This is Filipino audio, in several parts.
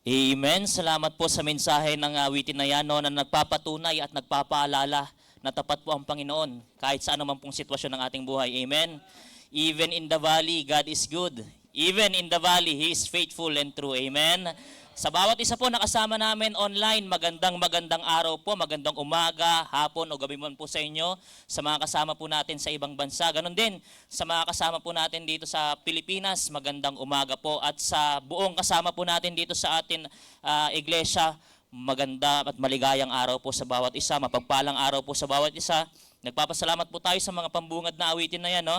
Amen. Salamat po sa mensahe ng awitin na yan, no, na nagpapatunay at nagpapaalala na tapat po ang Panginoon kahit sa anuman pong sitwasyon ng ating buhay. Amen. Even in the valley, God is good. Even in the valley, He is faithful and true. Amen. Sa bawat isa po nakasama namin online, magandang araw po, magandang umaga, hapon o gabi man po sa inyo, sa mga kasama po natin sa ibang bansa. Ganon din, sa mga kasama po natin dito sa Pilipinas, magandang umaga po. At sa buong kasama po natin dito sa atin iglesia, maganda at maligayang araw po sa bawat isa, mapagpalang araw po sa bawat isa. Nagpapasalamat po tayo sa mga pambungad na awitin na yan, no?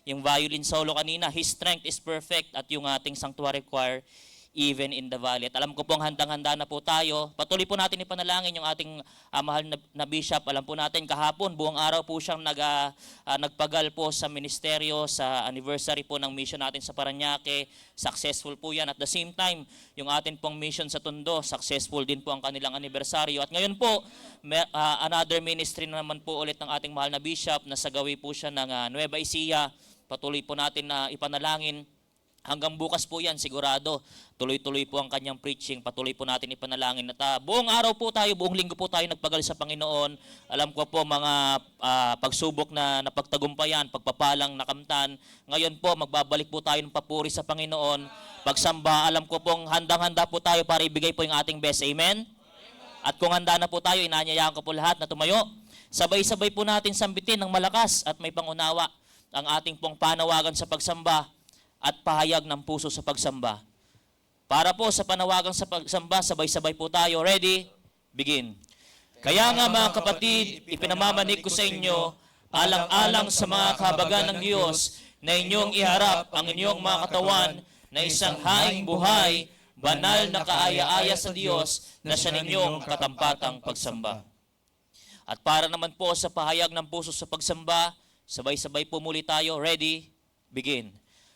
Yung violin solo kanina, His strength is perfect, at yung ating sanctuary choir, even in the valley. At alam ko pong handang-handa na po tayo. Patuloy po natin ipanalangin yung ating mahal na bishop. Alam po natin kahapon, buong araw po siyang nagpagal po sa ministeryo, sa anniversary po ng mission natin sa Parañaque. Successful po yan. At the same time, yung atin pong mission sa Tondo, successful din po ang kanilang anniversaryo. At ngayon po, another ministry na naman po ulit ng ating mahal na bishop, na sagawi po siya ng Nueva Ecija. Patuloy po natin na ipanalangin. Hanggang bukas po yan, sigurado. Tuloy-tuloy po ang kanyang preaching. Patuloy po natin ipanalangin. At buong araw po tayo, buong linggo po tayo nagpagal sa Panginoon. Alam ko po mga pagsubok na napagtagumpayan, pagpapalang nakamtan. Ngayon po, magbabalik po tayo ng papuri sa Panginoon. Pagsamba, alam ko pong handang-handa po tayo para ibigay po yung ating best. Amen? At kung handa na po tayo, inanyayahan ko po lahat na tumayo. Sabay-sabay po natin sambitin ng malakas at may pangunawa ang ating pong panawagan sa pagsamba at pahayag ng puso sa pagsamba. Para po sa panawagang sa pagsamba, sabay-sabay po tayo. Ready? Begin. Kaya nga mga kapatid, ipinamamanig ko sa inyo, alang-alang sa mga kahabagan ng Diyos, na inyong iharap ang inyong mga katawan na isang haing buhay, banal na kaaya-aya sa Diyos, na siya ninyong katampatang pagsamba. At para naman po sa pahayag ng puso sa pagsamba, sabay-sabay po muli tayo. Ready? Begin.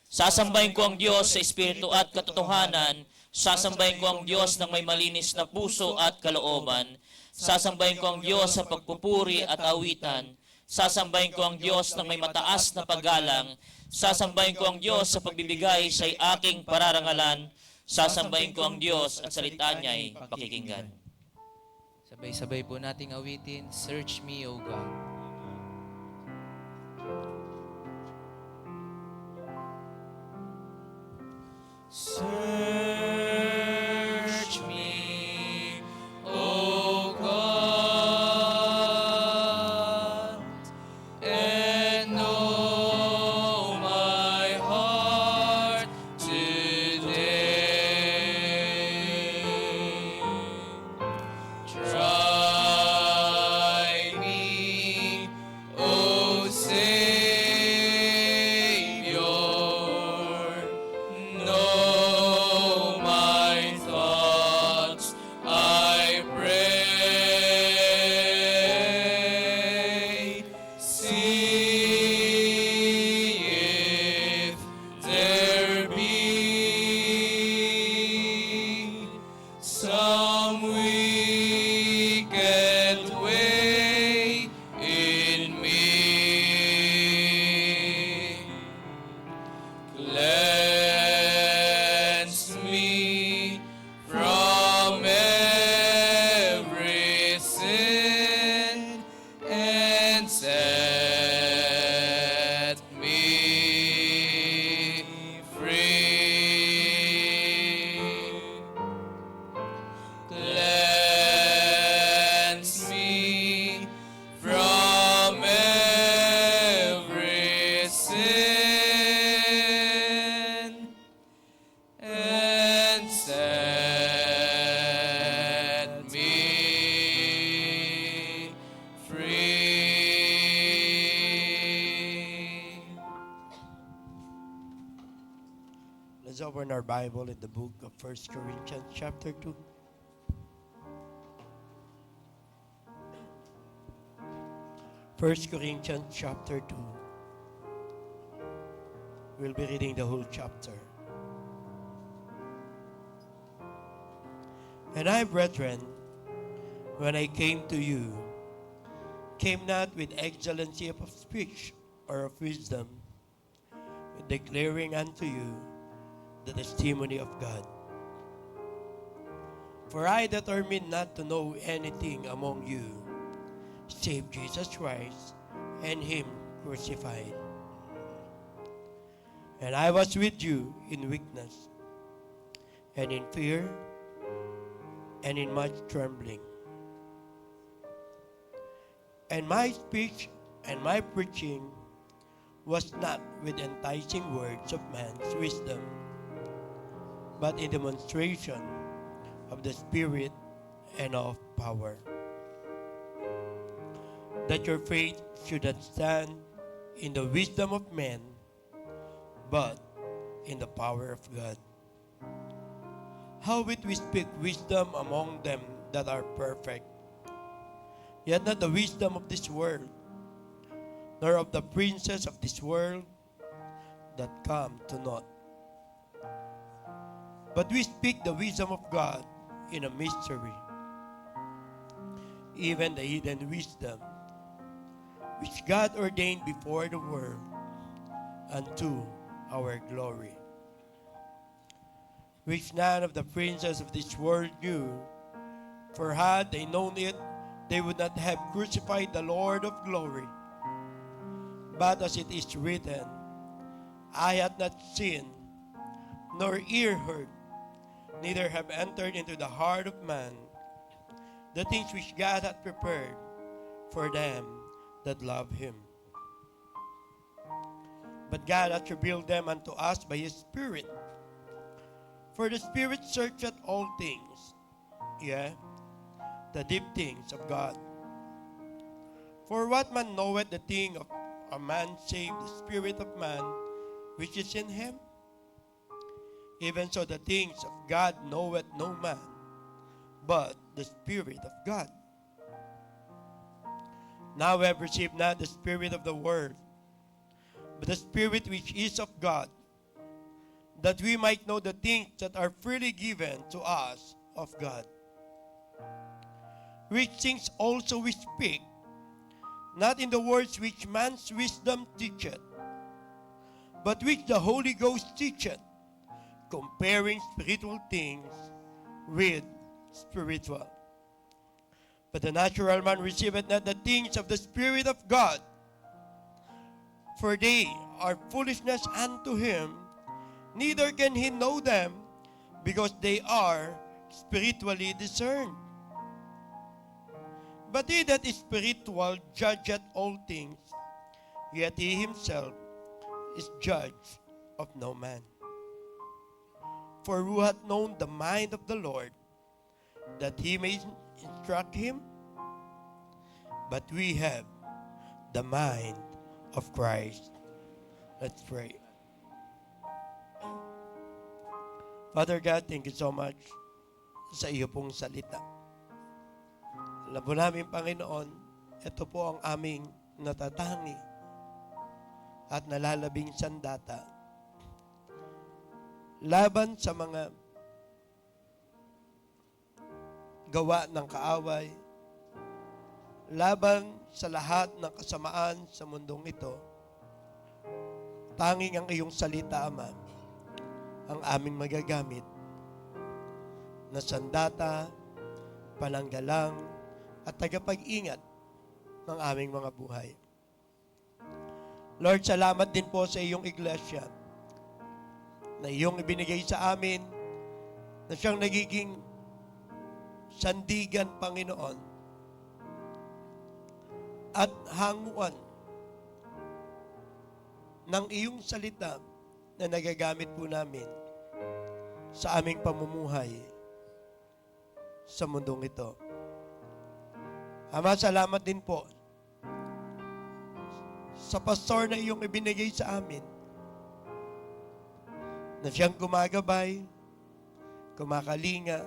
Sasambahin ko ang Diyos sa Espiritu at katotohanan. Sasambahin ko ang Diyos ng may malinis na puso at kalooban. Sasambahin ko ang Diyos sa pagpupuri at awitan. Sasambahin ko ang Diyos ng may mataas na paggalang. Sasambahin ko ang Diyos sa pagbibigay siya'y aking pararangalan. Sasambahin ko ang Diyos at salita niya'y pakikinggan. Sabay-sabay po nating awitin, Search Me, O God. Search me, O God, and know my heart today. Try me, O Savior. Let's open our Bible in the book of 1 Corinthians chapter 2. First Corinthians chapter 2. We'll be reading the whole chapter. And I, brethren, when I came to you, came not with excellency of speech or of wisdom, declaring unto you the testimony of God. For I determined not to know anything among you, save Jesus Christ and Him crucified. And I was with you in weakness, and in fear, and in much trembling. And my speech and my preaching was not with enticing words of man's wisdom, but in demonstration of the Spirit and of power, that your faith should not stand in the wisdom of men, but in the power of God. How would we speak wisdom among them that are perfect, yet not the wisdom of this world, nor of the princes of this world that come to naught? But we speak the wisdom of God in a mystery, even the hidden wisdom, which God ordained before the world unto our glory, which none of the princes of this world knew, for had they known it, they would not have crucified the Lord of glory. But as it is written, I had not seen, nor ear heard, neither have entered into the heart of man the things which God hath prepared for them that love Him. But God hath revealed them unto us by His Spirit. For the Spirit searcheth all things, yea, the deep things of God. For what man knoweth the thing of a man save the spirit of man which is in him? Even so the things of God knoweth no man, but the Spirit of God. Now we have received not the spirit of the world, but the Spirit which is of God, that we might know the things that are freely given to us of God. Which things also we speak, not in the words which man's wisdom teacheth, but which the Holy Ghost teacheth, comparing spiritual things with spiritual. But the natural man receiveth not the things of the Spirit of God, for they are foolishness unto him, neither can he know them, because they are spiritually discerned. But he that is spiritual judgeth all things, yet he himself is judge of no man. For who hath known the mind of the Lord, that he may instruct him? But we have the mind of Christ. Let's pray. Father God, thank you so much sa iyo pong salita. Alam po namin, Panginoon, ito po ang aming natatangi at nalalabing sandata laban sa mga gawa ng kaaway, laban sa lahat ng kasamaan sa mundong ito. Tanging ang iyong salita, Ama, ang aming magagamit na sandata, pananggalang, at tagapag-ingat ng aming mga buhay. Lord, salamat din po sa iyong iglesia na iyong ibinigay sa amin na siyang nagiging sandigan, Panginoon, at hanguan ng iyong salita na nagagamit po namin sa aming pamumuhay sa mundong ito. Ama, salamat din po sa pastor na iyong ibinigay sa amin na siyang gumagabay, kumakalinga,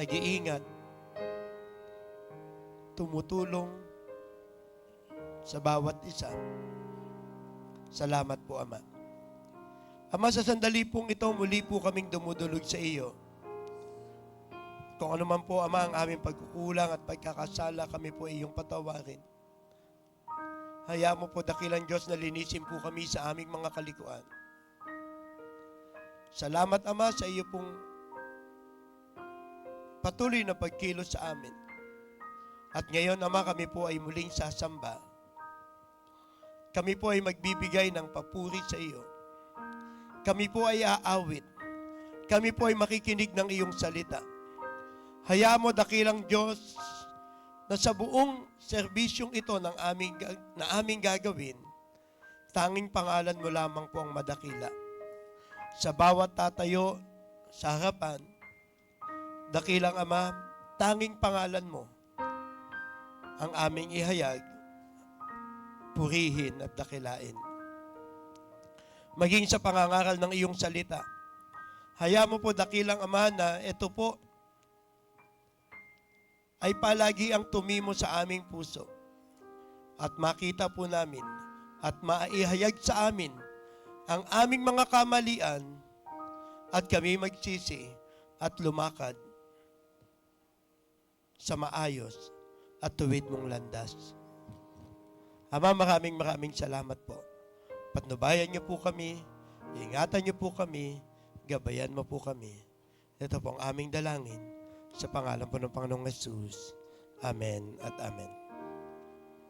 nag-iingat, tumutulong sa bawat isa. Salamat po, Ama. Ama, sa sandali pong ito, muli po kaming dumudulog sa iyo. Kung ano man po, Ama, ang aming pagkukulang at pagkakasala, kami po iyong patawarin. Hayaan mo po, dakilang Diyos, na linisin po kami sa aming mga kalikuan. Salamat, Ama, sa iyo pong patuloy na pagkilos sa amin. At ngayon, Ama, kami po ay muling sasamba. Kami po ay magbibigay ng papuri sa iyo. Kami po ay aawit. Kami po ay makikinig ng iyong salita. Hayaan mo, dakilang Diyos, na sa buong serbisyong ito na aming gagawin, tanging pangalan mo lamang po ang madakila. Sa bawat tatayo sa harapan, dakilang Ama, tanging pangalan mo ang aming ihayag, purihin at dakilain. Maging sa pangangaral ng iyong salita, hayaan mo po, dakilang Ama, na ito po ay palagi ang tumimo sa aming puso at makita po namin at maihayag sa amin ang aming mga kamalian at kami magsisi at lumakad sa maayos at tuwid mong landas. Ama, maraming salamat po. Patnubayan niyo po kami, ingatan niyo po kami, gabayan mo po kami. Ito po ang aming dalangin sa pangalan po ng Panginoong Jesus. Amen at amen.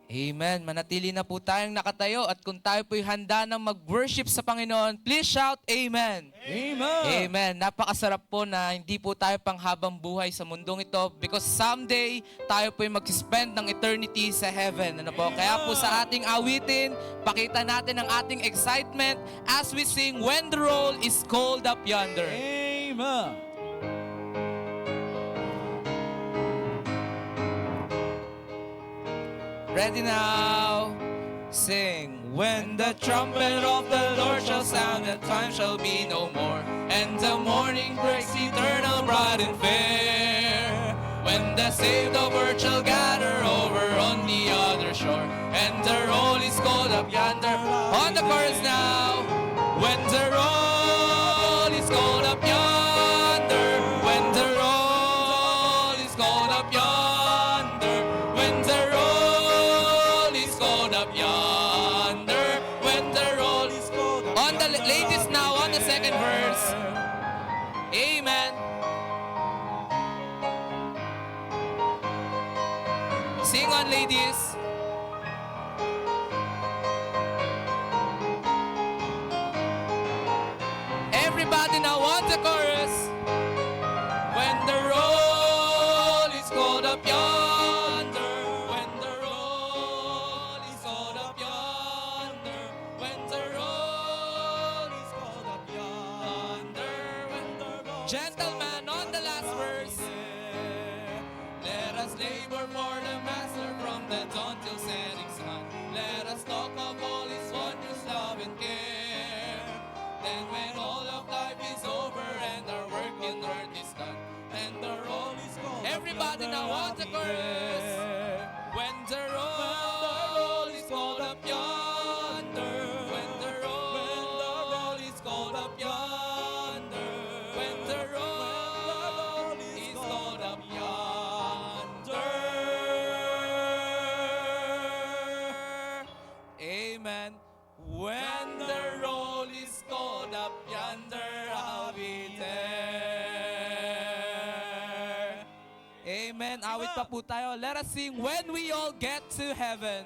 Amen. Manatili na po tayong nakatayo at kung tayo po'y handa ng mag-worship sa Panginoon, please shout Amen. Amen. Amen. Napakasarap po na hindi po tayo panghabang buhay sa mundong ito because someday tayo po'y mag-spend ng eternity sa heaven. Ano po? Kaya po sa ating awitin, pakita natin ang ating excitement as we sing When the Roll is Called Up Yonder. Amen. Ready now? Sing. When the trumpet of the Lord shall sound, the time shall be no more, and the morning breaks eternal, bright and fair. When the saved of earth shall gather over on the other shore, and the roll is called up yonder. On the chorus now. When the roll is called up yonder, when the roll is called up yonder, when the roll is called up yonder, when the roll is called up. On the ladies now, on the second verse. Amen. Sing on, ladies. Everybody now on the chorus. When the roll is called up yonder, when the roll is called up yonder, when the roll is called up yonder, when the roll. Gentlemen, on the last verse. Let us labor for the Master from the dawn till setting sun. Let us talk of all His wondrous love and care. Then when all of life is over and our work in earth is done, and the roll is called. Everybody now on the chorus. When the roll is called up yonder, when the roll is called up yonder, when the roll is called up yonder. Amen. When the roll is called up yonder, I'll be there. Amen. Awit pa po tayo. Let us sing When We All Get to Heaven.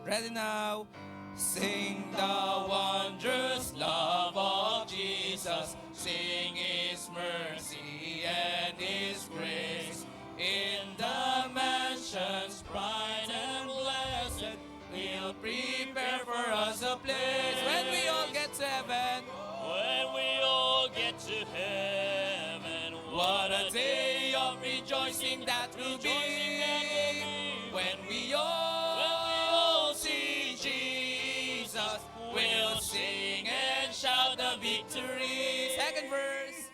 Ready now? Sing the wondrous love of Jesus. Sing His mercy and His grace. In the mansions bright and blessed, He'll prepare for us a place. When we all get to heaven, When we all get to heaven, what a day of rejoicing that will be. When we all see Jesus, we'll sing and shout the victory. Second verse.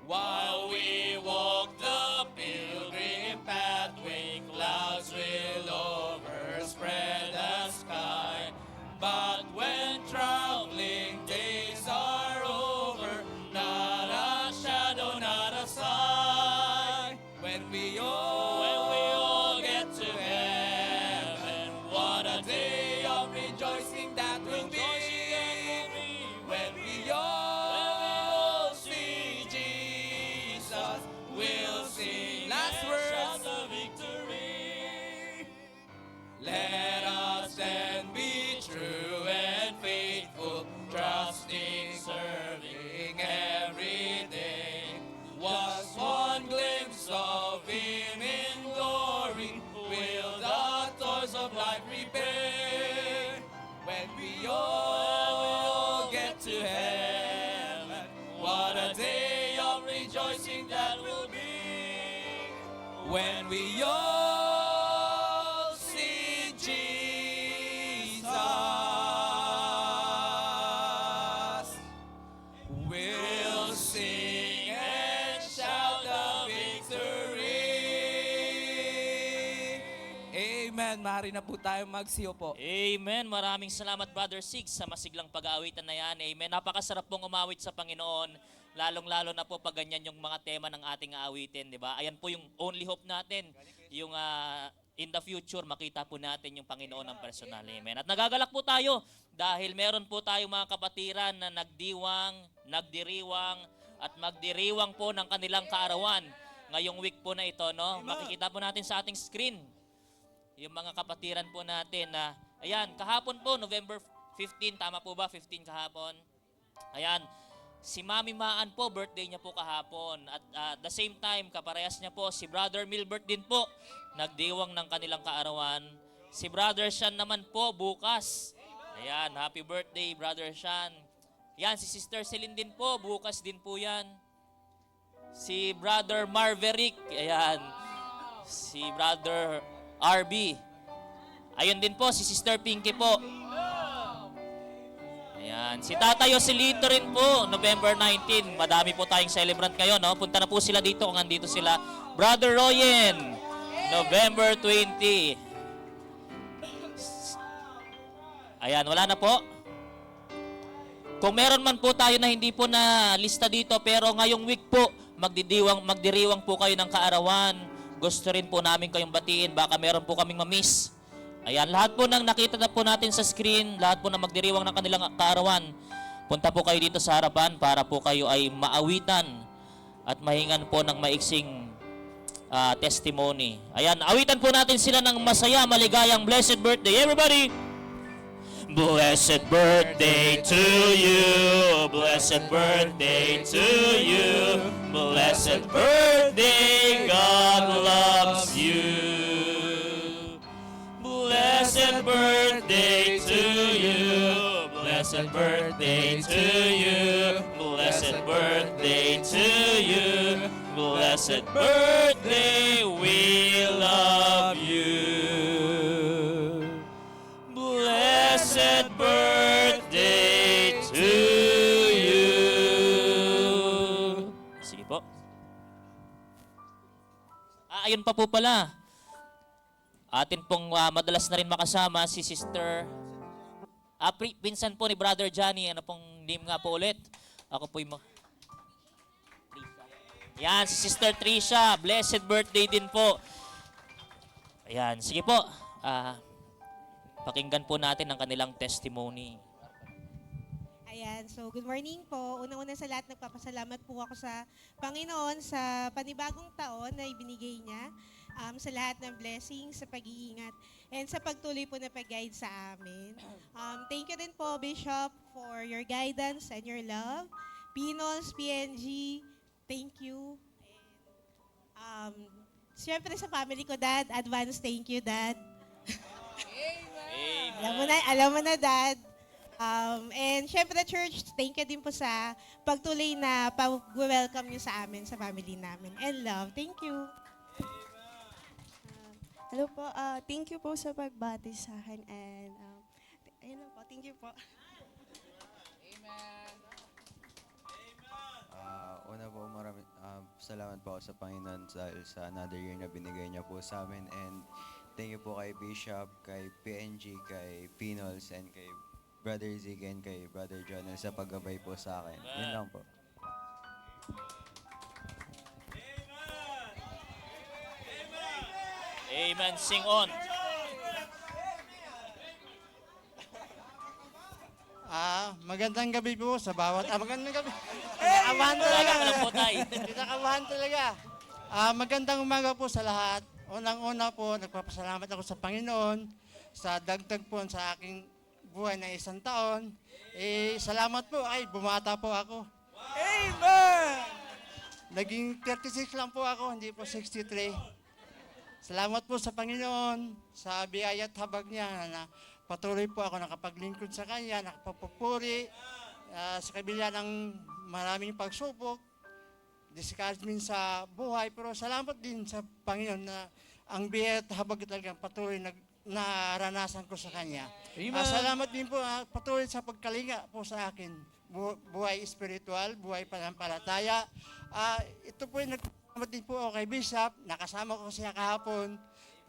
While we walk the pilgrim pathway, clouds will overspread the sky. But when traveling days are over, not a shadow, not a sign. When we all get to heaven, what a day of rejoicing that will be. When we all rejoicing that will be when we all see Jesus. We'll sing and shout the victory. Amen. Mari na po tayo magsiyo po. Amen. Maraming salamat, Brother Sig, sa masiglang pag-aawitan na yan. Amen. Napakasarap pong umawit sa Panginoon. Lalong-lalo na po pag ganyan yung mga tema ng ating aawitin, di ba? Ayan po yung only hope natin. Yung in the future, makita po natin yung Panginoon ng personal. Amen. At nagagalak po tayo dahil meron po tayong mga kapatiran na nagdiwang, nagdiriwang, at magdiriwang po ng kanilang kaarawan. Ngayong week po na ito, no? Makikita po natin sa ating screen yung mga kapatiran po natin na, ayan, kahapon po, November 15, tama po ba? 15 kahapon. Ayan, si Mami Maan po, birthday niya po kahapon. At the same time, kaparehas niya po, si Brother Milbert din po, nagdiwang ng kanilang kaarawan. Si Brother Sean naman po, bukas. Ayan, happy birthday, Brother Sean. Yan, si Sister Celine din po, bukas din po yan. Si Brother Marverick, ayan. Si Brother RB. Ayun din po, si Sister Pinky po. Ayan. Si Tatay Joselito rin po, November 19. Madami po tayong celebrant kayo, no? Punta na po sila dito kung andito sila. Brother Royen, November 20. Ayan, wala na po. Kung meron man po tayo na hindi po na lista dito, pero ngayong week po, magdiriwang po kayo ng kaarawan. Gusto rin po namin kayong batiin, baka meron po kaming mamiss. Ayan, lahat po ng nakita na po natin sa screen, lahat po na magdiriwang ng kanilang kaarawan, punta po kayo dito sa harapan para po kayo ay maawitan at mahingan po ng maiksing testimony. Ayan, awitan po natin sila ng masaya, maligayang blessed birthday. Everybody! Blessed birthday to you, blessed birthday to you, blessed birthday, God loves you. Blessed birthday to you, blessed birthday to you, blessed birthday to you, blessed birthday, we love you. Blessed birthday to you. Sige po. Ayun pa po pala. Atin pong madalas na rin makasama si Sister pinsan po ni Brother Johnny. Ano pong name nga po ulit? Ako po yung Yan, si Sister Trisha. Blessed birthday din po. Ayan, sige po. Pakinggan po natin ang kanilang testimony. Ayan, so good morning po. Unang-una sa lahat, nagpapasalamat po ako sa Panginoon sa panibagong taon na ibinigay niya, sa lahat ng blessings, sa pag-iingat, and sa pagtuloy po na pag-guide sa amin. Thank you din po, Bishop, for your guidance and your love. Pinols, PNG, thank you. And, siyempre sa family ko, Dad, advance thank you, Dad. Alam mo na, Dad. And syempre, church, thank you din po sa pagtuloy na pag-welcome niyo sa amin, sa family namin. And love. Thank you. Hello po. Thank you po sa pagbati sa akin. And ayun lang po. Thank you po. Una po, salamat po ako sa Panginoon dahil sa another year na binigay niya po sa amin. And thank you po kay Bishop, kay PNG, kay Pinols, and kay Brother Zig, and kay Brother Jonel sa paggabay po sa akin. Yun lang po. Amen. Sing on. Magandang gabi po sa bawat... magandang gabi. Kinakabahan talaga. Kinakabahan talaga. Magandang umaga po sa lahat. Unang-una po, nagpapasalamat ako sa Panginoon sa dagdag po sa aking buhay na 1 taon. Salamat po, bumata po ako. Amen! Naging 36 lang po ako, hindi po 63. Salamat po sa Panginoon, sa biyaya at habag niya na patuloy po ako nakapaglingkod sa Kanya, nakapapupuri sa kabila ng maraming pagsubok. discouragement sa buhay, pero salamat din sa Panginoon na ang biyaya at habag talagang patuloy na naranasan ko sa Kanya. Salamat din po patuloy sa pagkalinga po sa akin. Buhay espiritual, buhay panampalataya. Ito po yung nagpapalamat din po ako kay Bishop. Nakasama ko siya kahapon.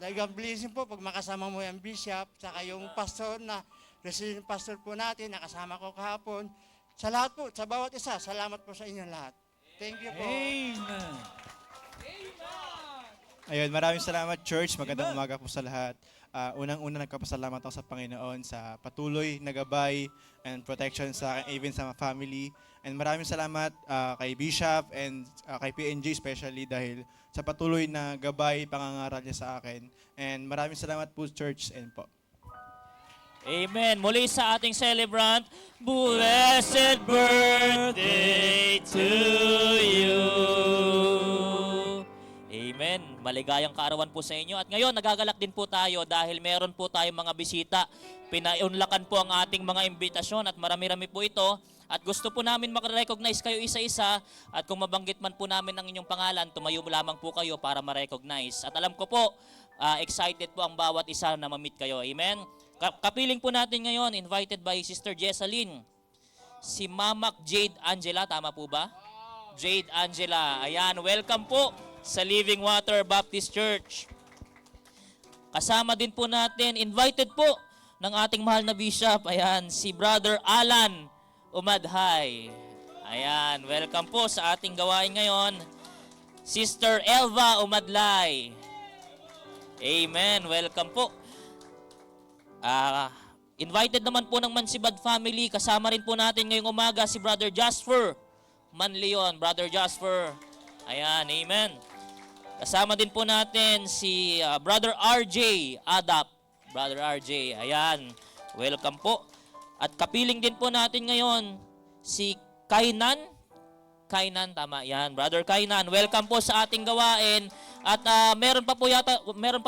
Talagang blessing po pag makasama mo yung Bishop, saka yung pastor na resident pastor po natin, nakasama ko kahapon. Sa lahat po, sa bawat isa, salamat po sa inyong lahat. Thank you po. Amen. Ayun, maraming salamat, church. Magandang umaga po sa lahat. Unang-una nagpapasalamat ako sa Panginoon sa patuloy na gabay and protection sa akin, even sa mga family. And maraming salamat kay Bishop and kay PNG especially dahil sa patuloy na gabay, pangangaral niya sa akin. And maraming salamat po, church, and po. Amen. Muli sa ating celebrant, blessed birthday to you. Amen. Maligayang kaarawan po sa inyo. At ngayon, nagagalak din po tayo dahil meron po tayong mga bisita. Pinaunlakan po ang ating mga imbitasyon at marami-rami po ito. At gusto po namin makarecognize kayo isa-isa at kung mabanggit man po namin ang inyong pangalan, tumayo lamang po kayo para ma-recognize. At alam ko po, excited po ang bawat isa na ma-meet kayo. Amen? Kapiling po natin ngayon, invited by Sister Jessalyn, si Mamak Jade Angela, tama po ba? Jade Angela, ayan, welcome po sa Living Water Baptist Church. Kasama din po natin, invited po ng ating mahal na bishop, ayan, si Brother Alan Umadhay. Ayan, welcome po sa ating gawain ngayon. Sister Elva Umadlay. Amen, welcome po. Invited naman po ng Mansibad family. Kasama rin po natin ngayong umaga si Brother Jasper Manleon. Brother Jasper. Ayan, amen. Kasama din po natin si Brother RJ Adap. Brother RJ, ayan. Welcome po. At kapiling din po natin ngayon si Kainan. Kainan, tama yan. Brother Kainan, welcome po sa ating gawain. At meron pa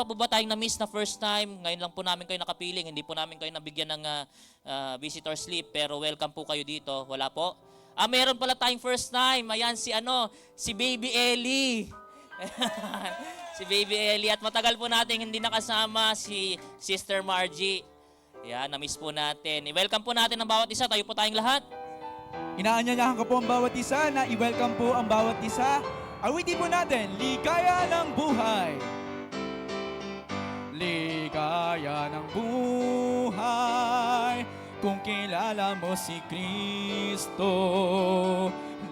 po ba tayong na-miss na first time? Ngayon lang po namin kayo nakapiling. Hindi po namin kayo nabigyan ng visitor slip. Pero welcome po kayo dito. Wala po? Meron pala tayong first time. Ayan, si Baby Ellie. Si Baby Ellie. At matagal po natin hindi nakasama si Sister Margie. Ayan, na-miss po natin. I-welcome po natin ang bawat isa. Tayo po tayong lahat. Inaanyayahan ko po ang bawat isa na i-welcome po ang bawat isa. Awitin po natin, Ligaya ng Buhay. Ligaya ng buhay kung kilala mo si Kristo.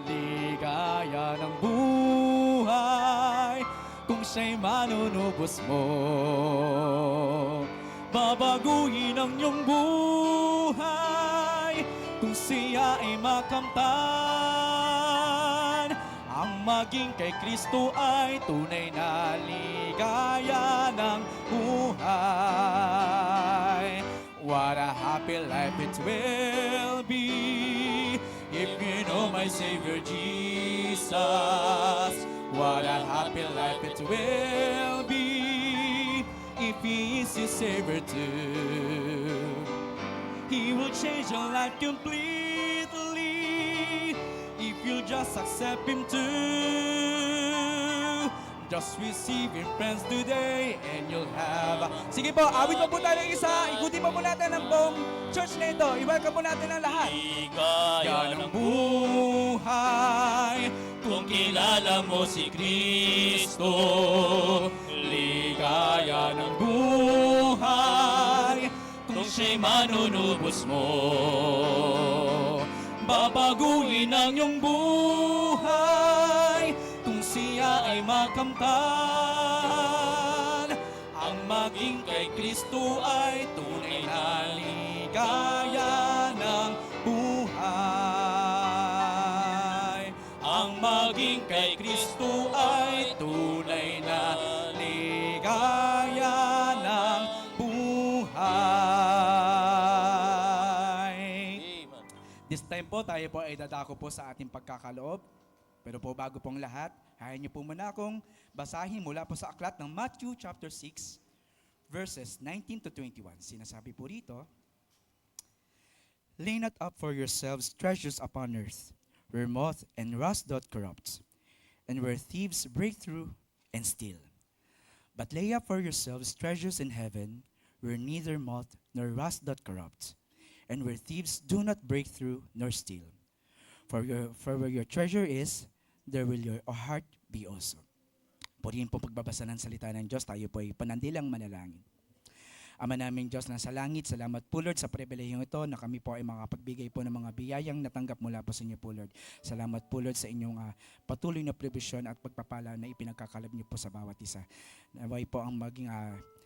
Ligaya ng buhay kung siya'y manunubos mo. Babaguhin ang iyong buhay kung siya ay makamtan. Ang maging kay Kristo ay tunay na ligaya ng buhay. What a happy life it will be if you know my Savior Jesus. What a happy life it will be if He is your Savior too. He will change your life completely if you just accept Him too. Just receive Him, friends, today and you'll have Sige po, awit pa po tayo ng isa. Ikutin pa po natin ang buong church na ito. I-welcome po natin ang lahat. Ligaya ng buhay kung kilala mo si Kristo. Ligaya ng buhay kung siya'y manunubos mo. Babaguhin ang iyong buhay kung siya ay makamtan. Ang maging kay Kristo ay tunay na ligaya ng buhay. Ang maging kay Kristo ay tunay na ligaya ng buhay. This time po, tayo po ay dadako po sa ating pagkakaloob. Pero po bago pong lahat, hayaan niyo po muna akong basahin mula po sa aklat ng Matthew chapter 6, verses 19 to 21. Sinasabi po rito, Lay not up for yourselves treasures upon earth, where moth and rust doth corrupt, and where thieves break through and steal. But lay up for yourselves treasures in heaven, where neither moth nor rust doth corrupt, and where thieves do not break through nor steal. For where your treasure is, there will your heart be also. Purihin po pagbabasa ng salita ng Diyos, tayo po ay panandilang manalangin. Ama naming Diyos na sa langit, salamat po Lord sa pribilehiyong ito na kami po ay makapagbigay po ng mga biyayang natanggap mula po sa inyo po Lord. Salamat po Lord sa inyong patuloy na provision at pagpapala na ipinagkakalab niyo po sa bawat isa. Naway po ang maging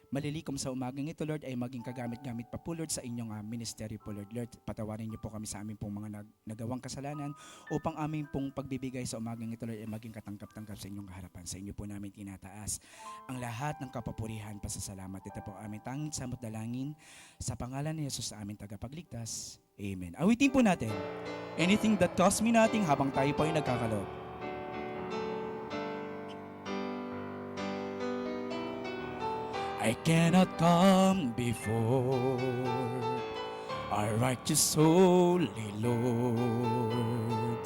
malilikom sa umagang ito Lord ay maging kagamit-gamit pa po Lord sa inyong ministeryo po Lord. Lord, patawarin niyo po kami sa aming pong mga nagawang kasalanan upang aming pong pagbibigay sa umagang ito Lord ay maging katangkap-tangkap sa inyong harapan. Sa inyo po namin tinataas ang lahat ng kapapurihan, pasasalamat. Ito po aming tanging samot dalangin sa pangalan ni Jesus sa aming tagapagligtas. Amen. Awitin po natin, anything that costs me nothing, habang tayo po ay nagkakaloob. I cannot come before our righteous holy Lord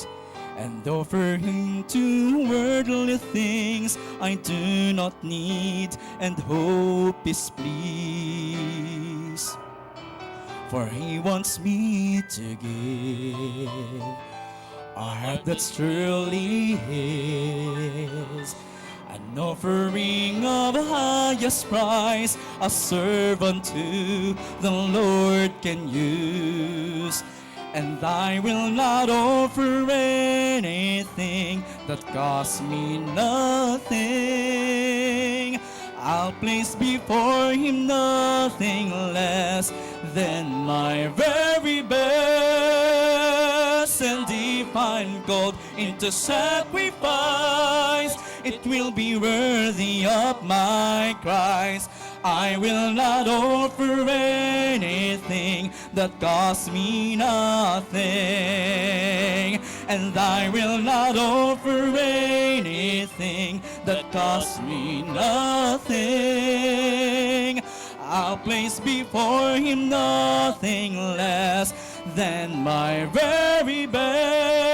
and offer him to worldly things I do not need and hope is pleased. For he wants me to give a heart that's truly his, an offering of highest price, a servant to the Lord can use. And I will not offer anything that costs me nothing. I'll place before him nothing less than my very best. And if I'm called into sacrifice, it will be worthy of my Christ. I will not offer anything that costs me nothing, and I will not offer anything that costs me nothing. I'll place before him nothing less than my very best.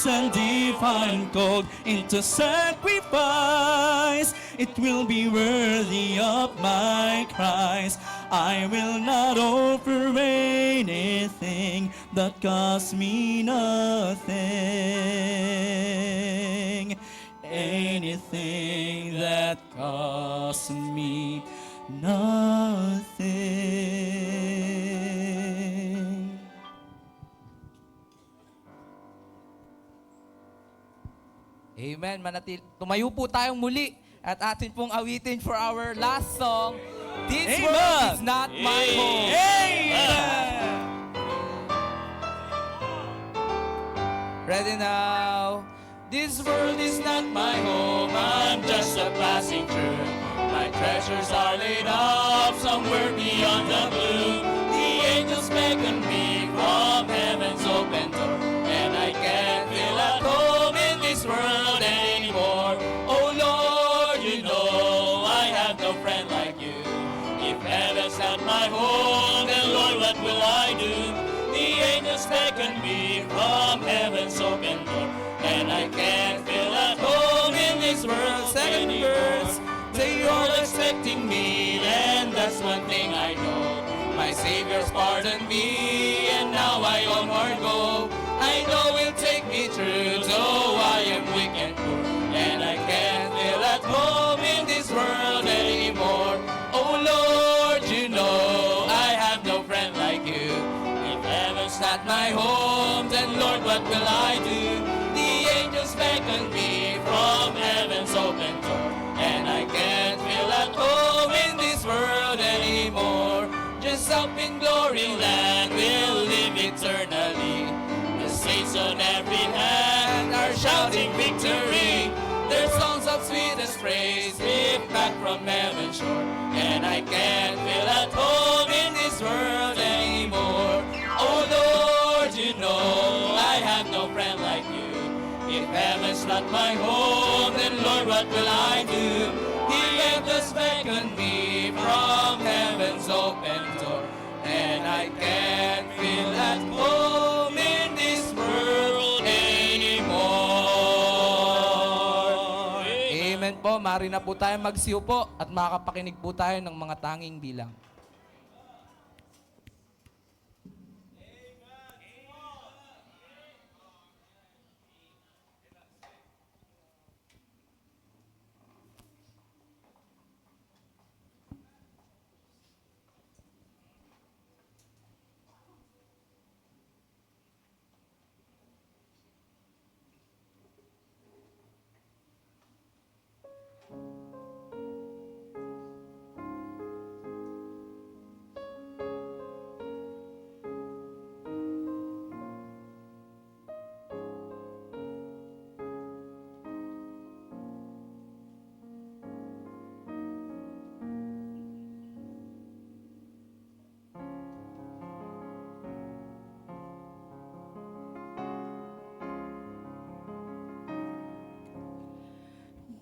And if I'm called into sacrifice, it will be worthy of my Christ. I will not offer anything that costs me nothing. Anything that costs me nothing. Amen. Tumayo po tayong muli at atin pong awitin for our last song. This Amen. world is not my home. Amen. Ready now. This world is not my home. I'm just a passing through. My treasures are laid up somewhere beyond the blue. The angels beckon me from heaven's open door, and I can't feel at home in this world anymore. Oh Lord, you know I have no friend like you. If heaven's not my home, then Lord, what will I do? The angels beckon me from heaven's open door, and I can't feel at home in this world. Second verse, say you're expecting me, and that's one thing I know. My Savior's pardoned me, and now I onward go. I know He'll take me through, though I am weak and poor, and I can't feel at home in this world anymore. Oh Lord, you know I have no friend like you. If heaven's not my home, then Lord, what will I do? The angels beckon me from heaven's open door, and I can't feel at home in this world anymore. Just up in glory land we'll live eternally. The saints on every hand are shouting victory. Their songs of sweetest praise lift back from heaven's shore, and I can't feel at home in this world anymore. Oh Lord, you know I have no friend like you. If heaven's not my home, then Lord, what will I do? The angels beckon me from heaven's open door, and I can't feel at home in this world anymore. moment po, maaari na po tayo magsiupo at makakapakinig po tayo ng mga tanging bilang.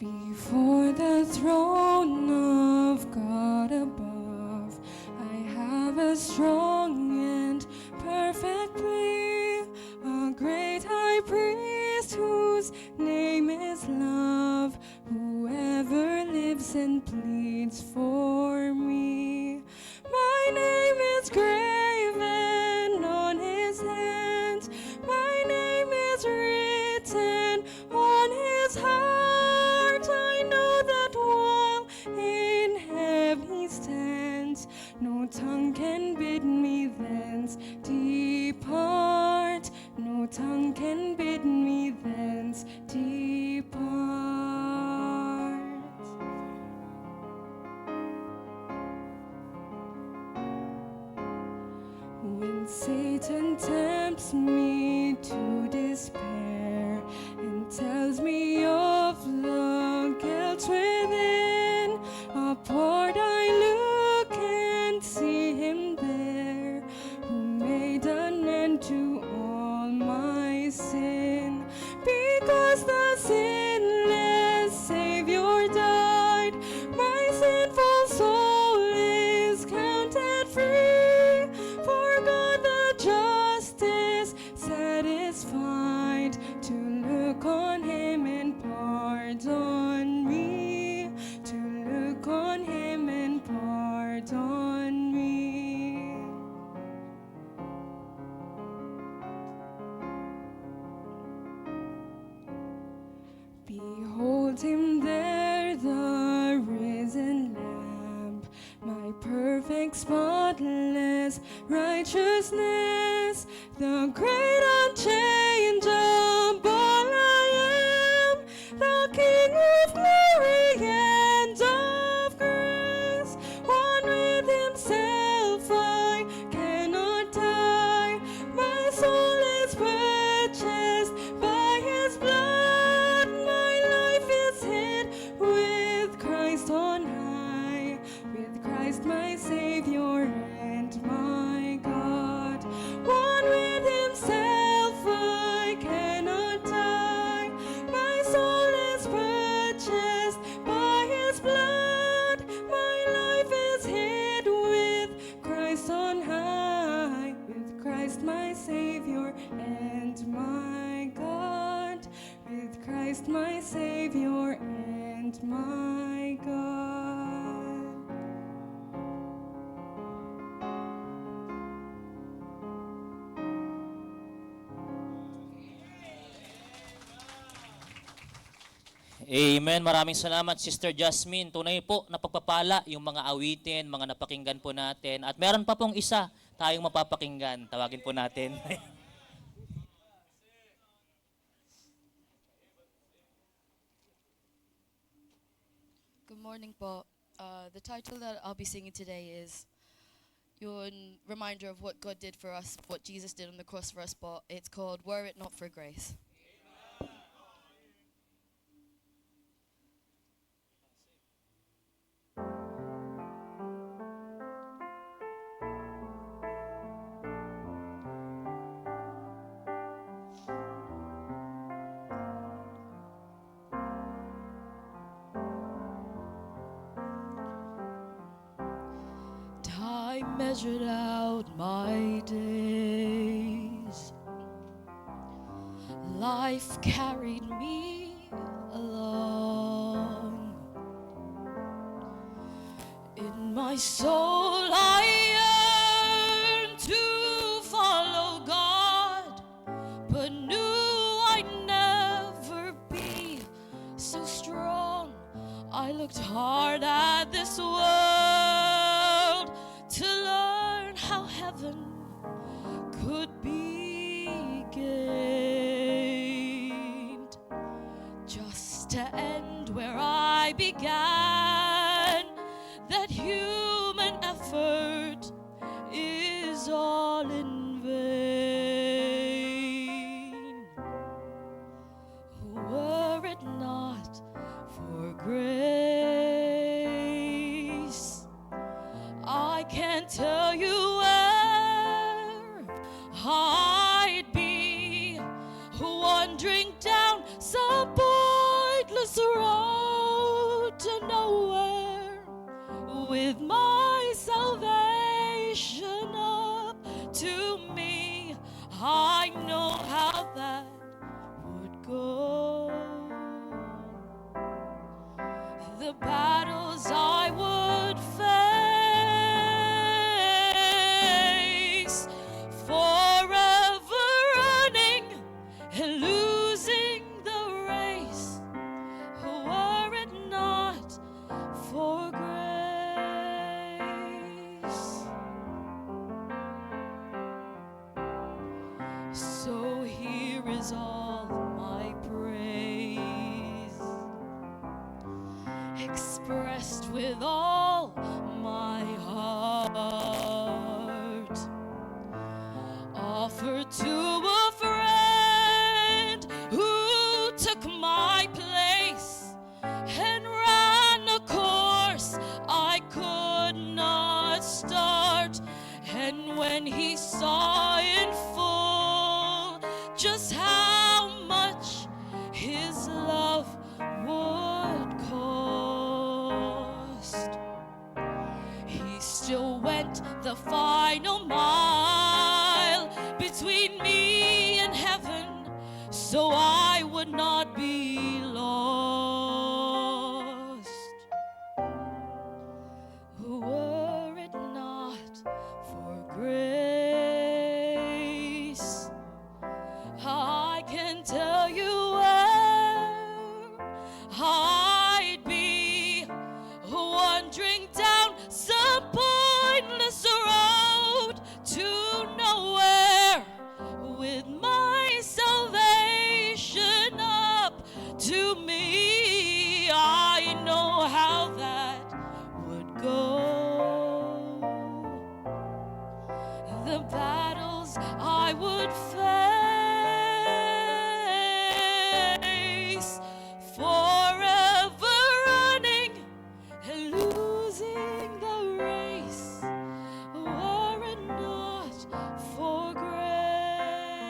Before the throne of God above, I have a strong and perfect plea, a great high priest whose name is love, whoever lives and pleads for me. My name is graven on his hands, my name is written on his heart. I know that while in heaven he stands, no tongue can bid me thence depart. No tongue can bid me thence depart. When Satan tempts me to despair and tells me of the guilt within, upward I look and see him there, who made an end to all my sin. Because the sinless Savior died, my sinful soul is counted free. For God the just is satisfied to look on him and pardon me, to look on him and pardon me. Behold him there, the risen Lamb, my perfect, spotless righteousness, the great unchangeable I am, the King of glory and of grace. One with himself I cannot die, my soul is purchased by his blood, my life is hid with Christ on high, with Christ my Savior and my God. One with himself I cannot die, my soul is purchased by his blood, my life is hid with Christ on high, with Christ my Savior and my God, with Christ my Savior and my God. Amen. Maraming salamat, Sister Jasmine. Tunay po na pagpapala yung mga awitin, mga napakinggan po natin. At meron pa pong isa tayong mapapakinggan. Tawagin po natin. Good morning po. The title that I'll be singing today is your reminder of what God did for us, what Jesus did on the cross for us, but it's called Were It Not for Grace. Time measured out my days, life carried me along. My soul I yearn to follow God, but knew I'd never be so strong. I looked hard at this world to learn how heaven could be gained, just to end where I began, that human effort is all in vain. Were it not for grace, I can't tell you where I'd be, wandering down some pointless road to nowhere, with my salvation up to me. I know how that would go. The battles I would face, forever running and losing the race, were it not for grace. So here is all my praise, expressed with all my heart, offered to a friend who took my place and ran a course I could not start. And when he saw in full just how much his love would cost, he still went the final mile between me and heaven, so I would not be lost. Were it not for grace, I can tell you where I'd be, wandering down some pointless road to nowhere, with my salvation up to me. I know how that would go. The battles I would face, forever running and losing the race, were it not for grace.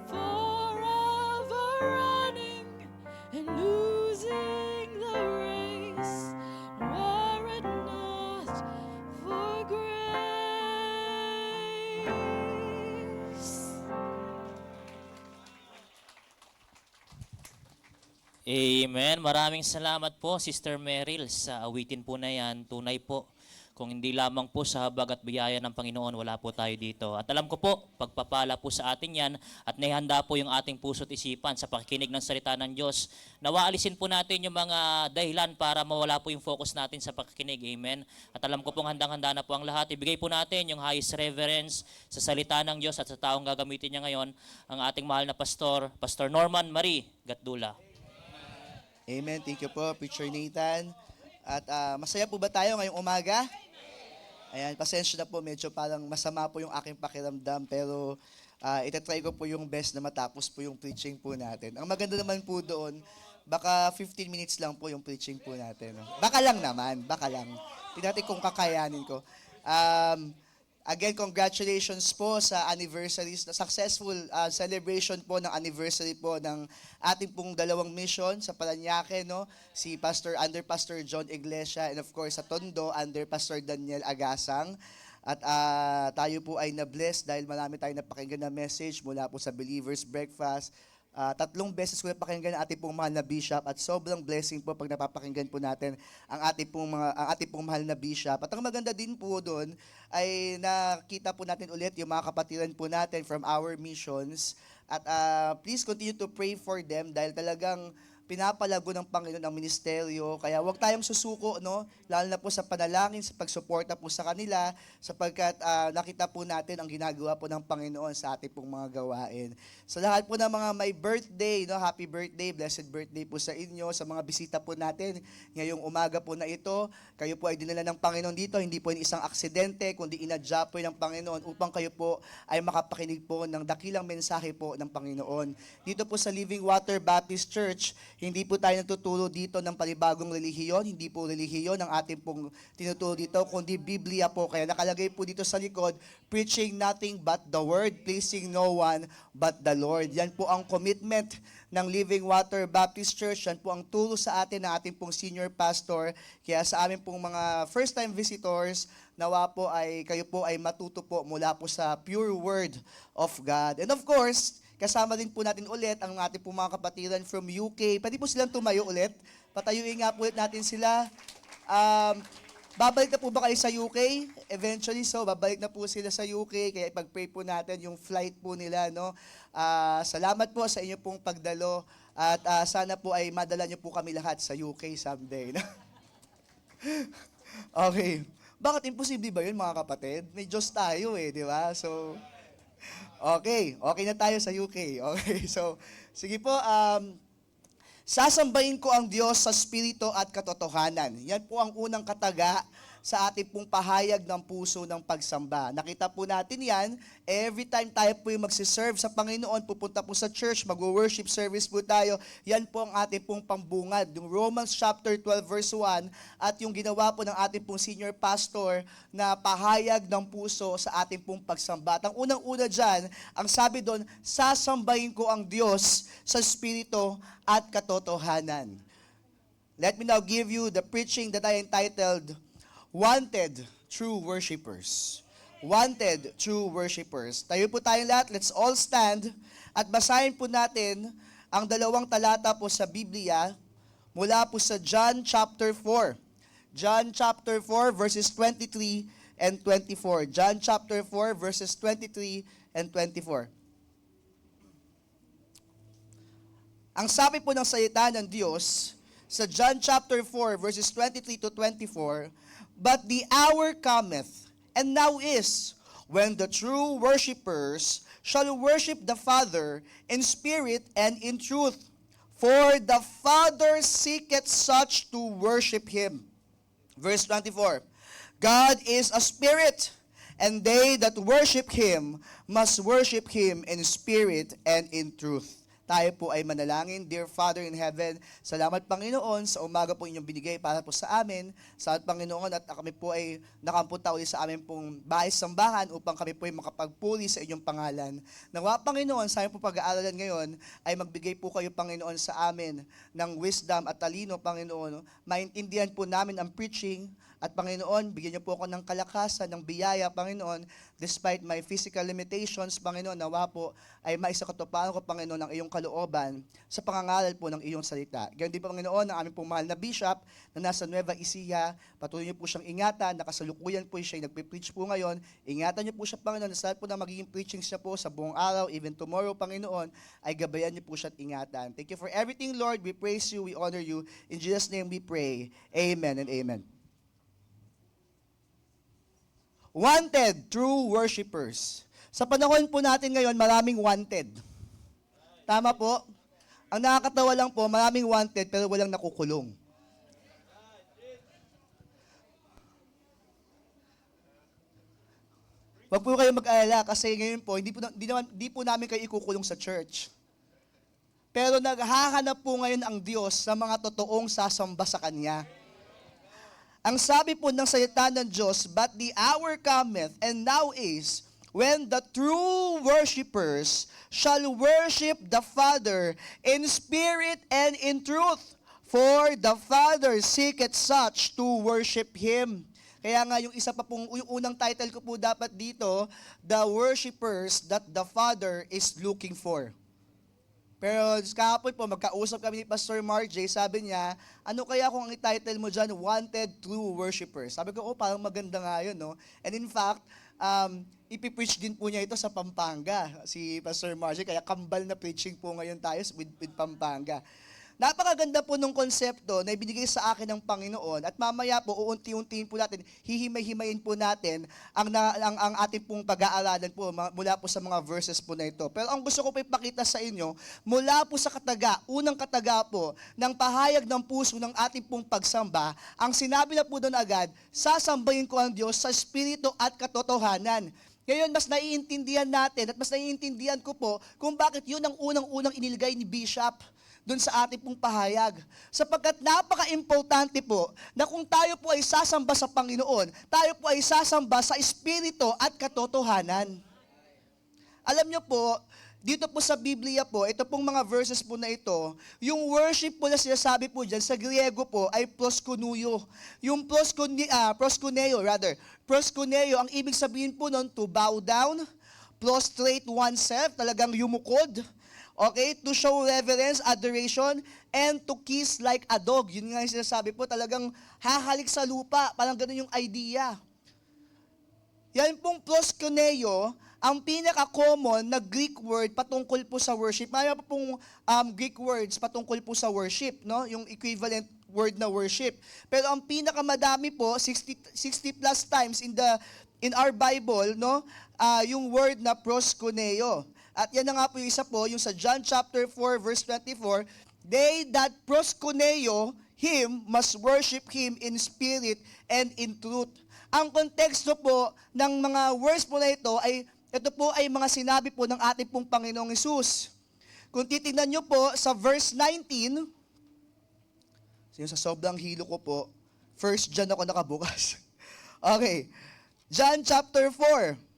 Forever running and losing the race, were it not for grace. Amen. Maraming salamat po, Sister Meryl, sa awitin po na yan. Tunay po, kung hindi lamang po sa habag at biyaya ng Panginoon, wala po tayo dito. At alam ko po, pagpapala po sa atin yan at naihanda po yung ating puso't isipan sa pakikinig ng salita ng Diyos. Nawaalisin po natin yung mga dahilan para mawala po yung focus natin sa pakikinig. Amen. At alam ko pong handang-handa na po ang lahat. Ibigay po natin yung highest reverence sa salita ng Diyos at sa taong gagamitin niya ngayon, ang ating mahal na pastor, Pastor Norman Marie Gatdula. Amen. Thank you po, Preacher Nathan. At masaya po ba tayo ngayong umaga? Ayan, pasensya na po, medyo parang masama po yung aking pakiramdam, pero itatry ko po yung best na matapos po yung preaching po natin. Ang maganda naman po doon, baka 15 minutes lang po yung preaching po natin. No? Baka lang naman, baka lang. Tingnan natin kung kakayanin ko. Again, congratulations po sa anniversaries, successful celebration po ng anniversary po ng ating pong dalawang mission sa Parañaque, no? Si Under Pastor John Iglesia, and of course sa Tondo, under Pastor Daniel Agasang. At tayo po ay na-bless dahil marami tayong napakinggan na message mula po sa Believers Breakfast, 3 beses ko napakinggan ang ating pong mahal na bishop at sobrang blessing po pag napapakinggan po natin ang ating pong mahal na bishop. At ang maganda din po doon ay nakita po natin ulit yung mga kapatiran po natin from our missions. At please continue to pray for them dahil talagang pinapalago ng Panginoon ang ministeryo. Kaya huwag tayong susuko, no? Lalo na po sa panalangin, sa pagsuporta po sa kanila, sapagkat nakita po natin ang ginagawa po ng Panginoon sa ating pong mga gawain. Sa lahat po ng mga may birthday, no? Happy birthday, blessed birthday po sa inyo, sa mga bisita po natin ngayong umaga po na ito. Kayo po ay dinala ng Panginoon dito, hindi po isang aksidente, kundi inadya po ng Panginoon upang kayo po ay makapakinig po ng dakilang mensahe po ng Panginoon. Dito po sa Living Water Baptist Church, hindi po tayo nagtuturo dito ng panibagong relihiyon, hindi po relihiyon ang ating pong tinuturo dito, kundi Biblia po. Kaya nakalagay po dito sa likod, preaching nothing but the word, pleasing no one but the Lord. Yan po ang commitment ng Living Water Baptist Church. Yan po ang turo sa atin ng ating pong senior pastor. Kaya sa amin pong mga first-time visitors, nawa po ay kayo po ay matuto po mula po sa pure word of God. And of course, kasama din po natin ulit ang ating po mga kapatiran from UK. Pwede po silang tumayo ulit. Patayuin nga po ulit natin sila. Babalik na po ba kayo sa UK? Eventually, so babalik na po sila sa UK. Kaya ipag-pray po natin yung flight po nila. No? Salamat po sa inyo pong pagdalo. At sana po ay madala niyo po kami lahat sa UK someday. No? Okay. Bakit imposible ba yun mga kapatid? May Diyos tayo di ba? So, okay na tayo sa UK. Okay, so, sige po, sasambahin ko ang Diyos sa Espiritu at katotohanan. Yan po ang unang kataga sa ating pong pahayag ng puso ng pagsamba. Nakita po natin yan, every time tayo po yung magsiserve sa Panginoon, pupunta po sa church, mag-worship service po tayo, yan po ang ating pong pambungad. Yung Romans chapter 12 verse 1 at yung ginawa po ng ating pong senior pastor na pahayag ng puso sa ating pong pagsamba. At ang unang-una dyan, ang sabi doon, sasambahin ko ang Diyos sa Espiritu at katotohanan. Let me now give you the preaching that I entitled, Wanted True Worshipers. Wanted True Worshipers. Tayo po tayong lahat, let's all stand at basahin po natin ang 2 talata po sa Biblia mula po sa John chapter 4. John chapter 4 verses 23 and 24. John chapter 4 verses 23 and 24. Ang sabi po ng salita ng Diyos sa John chapter 4 verses 23 to 24, but the hour cometh, and now is, when the true worshipers shall worship the Father in spirit and in truth. For the Father seeketh such to worship Him. Verse 24, God is a spirit, and they that worship Him must worship Him in spirit and in truth. Tayo po ay manalangin. Dear Father in heaven, salamat Panginoon sa umaga po inyong binigay para po sa amin. Salamat Panginoon at kami po ay nakampunta ulit sa amin pong bahay-sambahan upang kami po ay makapagpuri sa inyong pangalan. Nawa Panginoon, sa aming po pag-aaralan ngayon ay magbigay po kayo Panginoon sa amin ng wisdom at talino Panginoon. Maintindihan po namin ang preaching. At Panginoon, bigyan niyo po ako ng kalakasan, ng biyaya, Panginoon, despite my physical limitations, Panginoon, nawa po ay maisakatuparan ko, Panginoon, ang iyong kalooban sa pangangaral po ng iyong salita. Gayon din, Panginoon, ang aming pong mahal na bishop na nasa Nueva Ecija, patuloy niyo po siyang ingatan, nakasalukuyan po siya, nagpe-preach po ngayon, ingatan niyo po siya, Panginoon, sa lahat po na magiging preaching siya po sa buong araw, even tomorrow, Panginoon, ay gabayan niyo po siya at ingatan. Thank you for everything, Lord. We praise you, we honor you. In Jesus' name we pray. Amen and amen. Wanted true worshipers. Sa panahon po natin ngayon, maraming wanted. Tama po? Ang nakakatawa lang po, maraming wanted pero walang nakukulong. Huwag po kayo mag-alala kasi ngayon po, hindi po namin kayo ikukulong sa church. Pero naghahanap po ngayon ang Diyos sa mga totoong sasamba sa Kanya. Ang sabi po ng salita ng Diyos, but the hour cometh, and now is, when the true worshipers shall worship the Father in spirit and in truth. For the Father seeketh such to worship Him. Kaya nga yung isa pa pong, yung unang title ko po dapat dito, the worshipers that the Father is looking for. Pero kahapon po, magkausap kami ni Pastor Marjay, sabi niya, ano kaya kung ang title mo dyan, Wanted True Worshipers? Sabi ko, parang maganda nga yun, no? And in fact, ipipreach din po niya ito sa Pampanga, si Pastor Marjay, kaya kambal na preaching po ngayon tayo with Pampanga. Napakaganda po nung konsepto na ibinigay sa akin ng Panginoon at mamaya po uunti-untiin po natin, hihimay-himayin po natin ang ating pong pag-aaralan po mula po sa mga verses po na ito. Pero ang gusto ko po ipakita sa inyo, mula po sa kataga, unang kataga po ng pahayag ng puso ng ating pong pagsamba, ang sinabi na po doon agad, sasambahin ko ang Diyos sa Espiritu at katotohanan. Ngayon, mas naiintindihan natin at mas naiintindihan ko po kung bakit yun ang unang-unang inilagay ni Bishop doon sa ating pong pahayag. Sapagkat napaka-importante po na kung tayo po ay sasamba sa Panginoon, tayo po ay sasamba sa Espiritu at katotohanan. Alam nyo po, dito po sa Biblia po, ito pong mga verses po na ito, yung worship po na sinasabi po dyan, sa Griego po ay proskuneo. Yung proskuneo, ang ibig sabihin po nun, to bow down, prostrate oneself, talagang yumukod, okay, to show reverence, adoration, and to kiss like a dog. Yun nga yung sinasabi po, talagang hahalik sa lupa. Parang ganun yung idea. Yan pong proskuneo, ang pinaka-common na Greek word patungkol po sa worship. Mayroon pa pong Greek words patungkol po sa worship, no? Yung equivalent word na worship. Pero ang pinakamadami po, 60 plus times in our Bible, no? Yung word na proskuneo. At yan na nga po yung isa po, yung sa John chapter 4 verse 24, they that proskuneo him must worship him in spirit and in truth. Ang konteksto po ng mga words po na ito ay mga sinabi po ng ating pong Panginoong Hesus. Kung titingnan nyo po sa verse 19, sa sobrang hilo ko po, 1 John ako nakabukas. Okay, John chapter 4.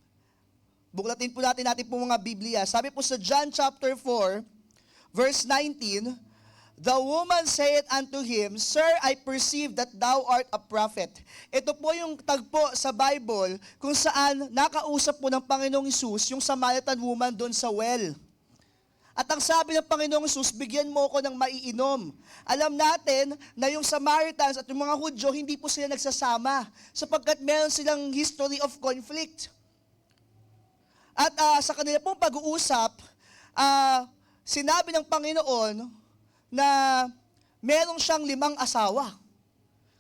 Buklatin po natin pong mga Biblia. Sabi po sa John chapter 4, verse 19, the woman said unto him, Sir, I perceive that thou art a prophet. Ito po yung tagpo sa Bible kung saan nakausap po ng Panginoong Hesus yung Samaritan woman doon sa well. At ang sabi ng Panginoong Hesus, bigyan mo ko ng maiinom. Alam natin na yung Samaritans at yung mga Hudyo, hindi po sila nagsasama sapagkat meron silang history of conflict. At sa kanila pong pag-uusap, sinabi ng Panginoon na meron siyang 5 asawa.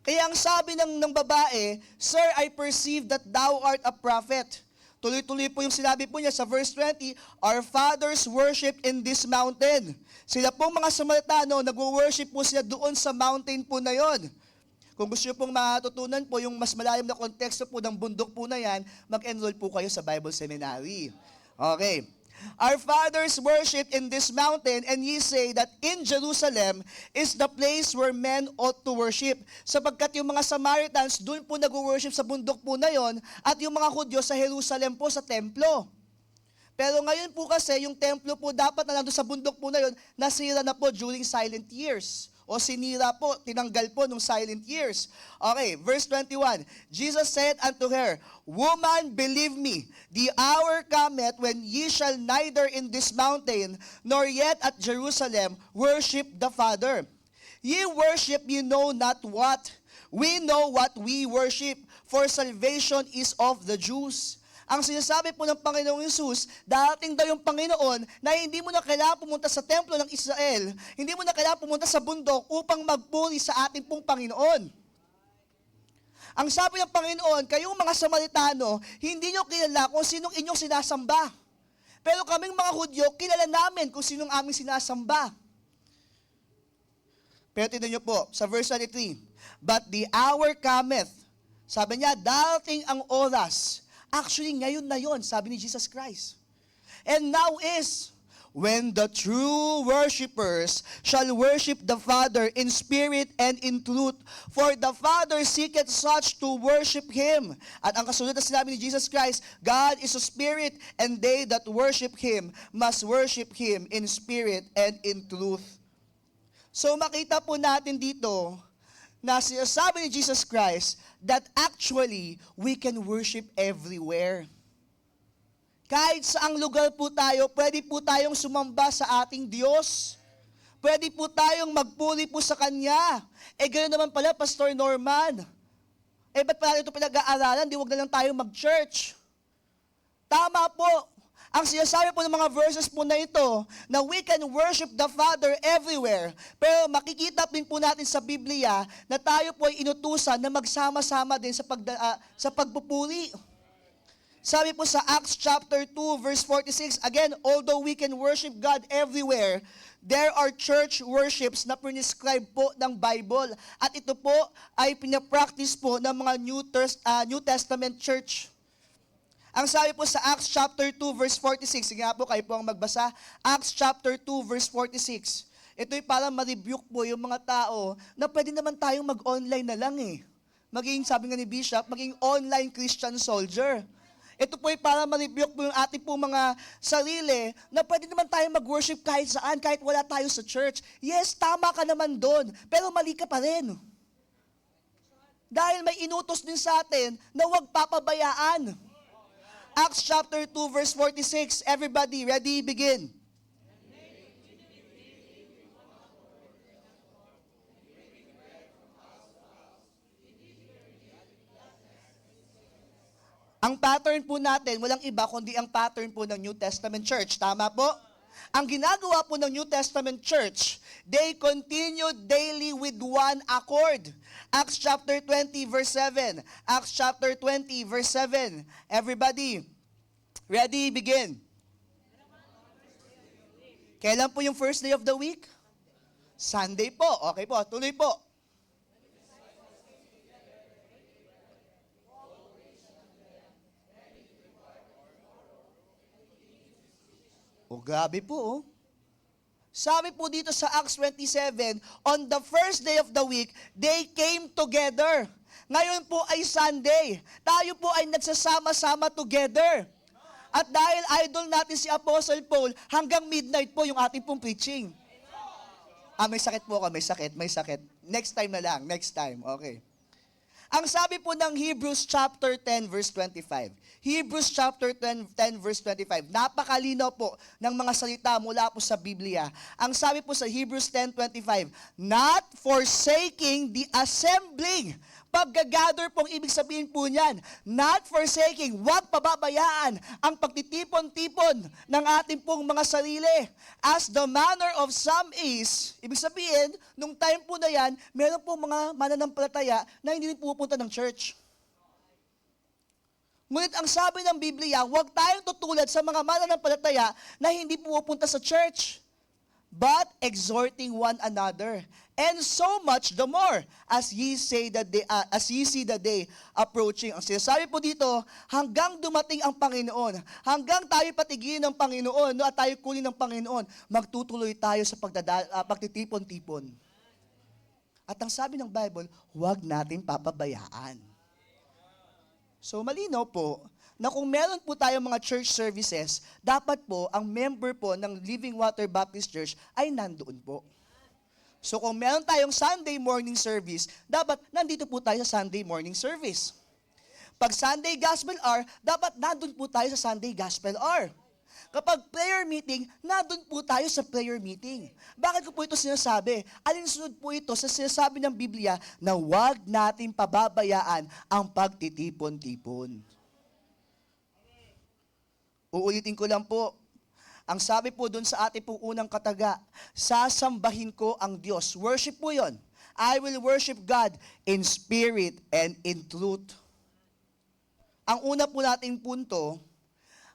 Kaya ang sabi ng babae, Sir, I perceive that thou art a prophet. Tuloy-tuloy po yung sinabi po niya sa verse 20, Our fathers worship in this mountain. Sila pong mga Samaritano, nag-worship po sila doon sa mountain po na yon. Kung gusto nyo pong matutunan po yung mas malalim na konteksto po ng bundok po na yan, mag-enroll po kayo sa Bible Seminary. Okay. Our fathers worship in this mountain, and ye say that in Jerusalem is the place where men ought to worship. Sapagkat yung mga Samaritans, doon po nag-worship sa bundok po na yon, at yung mga Hudyo sa Jerusalem po sa templo. Pero ngayon po kasi, yung templo po dapat na nandun sa bundok po na yon, nasira na po during silent years. O sinira po, tinanggal po nung silent years. Okay, verse 21. Jesus said unto her, Woman, believe me, the hour cometh when ye shall neither in this mountain, nor yet at Jerusalem, worship the Father. Ye worship ye know not what. We know what we worship, for salvation is of the Jews. Ang sinasabi po ng Panginoong Hesus, darating daw yung Panginoon na hindi mo na kailangan pumunta sa templo ng Israel, hindi mo na kailangan pumunta sa bundok upang magpuri sa ating pong Panginoon. Ang sabi ng Panginoon, kayong mga Samaritano, hindi nyo kilala kung sinong inyong sinasamba. Pero kaming mga Hudyo, kilala namin kung sinong aming sinasamba. Pero tignan nyo po, sa verse 23, But the hour cometh, sabi niya, darating ang oras. Actually, ngayon na yon, sabi ni Jesus Christ. And now is, when the true worshipers shall worship the Father in spirit and in truth, for the Father seeketh such to worship Him. At ang kasunod na sinabi ni Jesus Christ, God is a spirit, and they that worship Him must worship Him in spirit and in truth. So makita po natin dito, na sinasabi ni Jesus Christ that actually we can worship everywhere. Kahit saang lugar po tayo, pwede po tayong sumamba sa ating Diyos. Pwede po tayong magpuri po sa Kanya. Ganoon naman pala, Pastor Norman. Ba't pala ito pinag-aaralan? Di wag na lang tayo mag-church. Tama po. Ang sinasabi po ng mga verses po na ito, na we can worship the Father everywhere. Pero makikita din po natin sa Biblia na tayo po ay inutusan na magsama-sama din sa pagpupuri. Sabi po sa Acts chapter 2 verse 46, again, although we can worship God everywhere, there are church worships na prescribe po ng Bible. At ito po ay pinapractice po ng mga New Testament church. Ang sabi po sa Acts chapter 2 verse 46, sige nga po kayo po ang magbasa, Acts chapter 2 verse 46. Ito'y para ma-rebuke po yung mga tao na pwede naman tayong mag-online na lang Maging, sabi nga ni Bishop, maging online Christian soldier. Ito po ay para ma-rebuke po yung ating po mga sarili na pwede naman tayong mag-worship kahit saan, kahit wala tayo sa church. Yes, tama ka naman doon, pero mali ka pa rin. Dahil may inutos din sa atin na huwag papabayaan. Acts chapter 2 verse 46. Everybody, ready, begin. Ang pattern po natin, walang iba kundi ang pattern po ng New Testament Church. Tama po? Ang ginagawa po ng New Testament Church, they continued daily with one accord. Acts chapter 20 verse 7. Acts chapter 20 verse 7. Everybody, ready, begin. Kailan po yung first day of the week? Sunday po. Okay po, tuloy po. Grabe po. Sabi po dito sa Acts 27, on the first day of the week, they came together. Ngayon po ay Sunday. Tayo po ay nagsasama-sama together. At dahil idol natin si Apostle Paul, hanggang midnight po yung ating pong preaching. May sakit po ako, may sakit. Next time na lang, next time. Okay. Ang sabi po ng Hebrews chapter 10 verse 25. Hebrews chapter 10 verse 25. Napakalinaw po ng mga salita mula po sa Biblia. Ang sabi po sa Hebrews 10:25, not forsaking the assembling. Paggagather pong ibig sabihin po niyan, not forsaking, huwag pababayaan ang pagtitipon-tipon ng ating pong mga sarili. As the manner of some is, ibig sabihin, nung time po na yan, meron po mga mananampalataya na hindi rin pupunta ng church. Ngunit ang sabi ng Biblia, huwag tayong tutulad sa mga mananampalataya na hindi pupunta sa church, but exhorting one another. And so much the more as ye see the day approaching. Ang sinasabi po dito, hanggang dumating ang Panginoon, hanggang tayo patigilin ng Panginoon, at tayo kunin ng Panginoon, magtutuloy tayo sa pagtitipon-tipon. At ang sabi ng Bible, huwag natin papabayaan. So malinaw po, na kung meron po tayong mga church services, dapat po ang member po ng Living Water Baptist Church ay nandoon po. So kung meron tayong Sunday morning service, dapat nandito po tayo sa Sunday morning service. Pag Sunday Gospel Hour, dapat nandun po tayo sa Sunday Gospel Hour. Kapag prayer meeting, nandun po tayo sa prayer meeting. Bakit ko po ito sinasabi? Alinsunod po ito sa sinasabi ng Biblia na huwag natin pababayaan ang pagtitipon-tipon. Uulitin ko lang po, ang sabi po doon sa ating pong unang kataga, sasambahin ko ang Diyos. Worship po yon. I will worship God in spirit and in truth. Ang una po nating punto,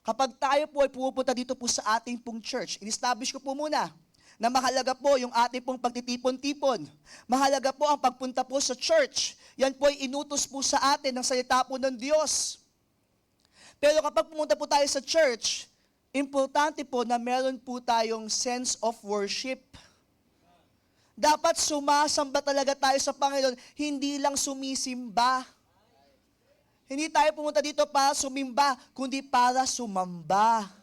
kapag tayo po ay pupunta dito po sa ating pong church, in-establish ko po muna na mahalaga po yung ating pong pagtitipon-tipon. Mahalaga po ang pagpunta po sa church. Yan po ay inutos po sa atin ng salita po ng Diyos. Pero kapag pumunta po tayo sa church, importante po na meron po tayong sense of worship. Dapat sumasamba talaga tayo sa Panginoon, hindi lang sumisimba. Hindi tayo pumunta dito para sumimba, kundi para sumamba.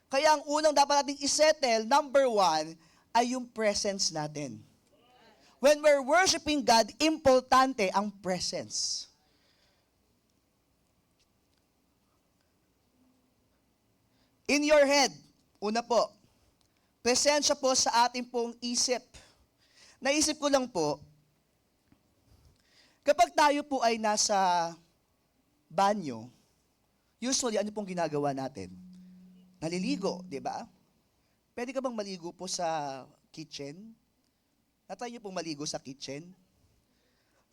Kaya ang unang dapat nating isettle, number 1, ay yung presence natin. When we're worshiping God, importante ang presence. In your head, una po, presensya po sa ating pong isip. Naisip ko lang po, kapag tayo po ay nasa banyo, usually ano pong ginagawa natin? Naliligo, di ba? Pwede ka bang maligo po sa kitchen? Natry niyo pong maligo sa kitchen?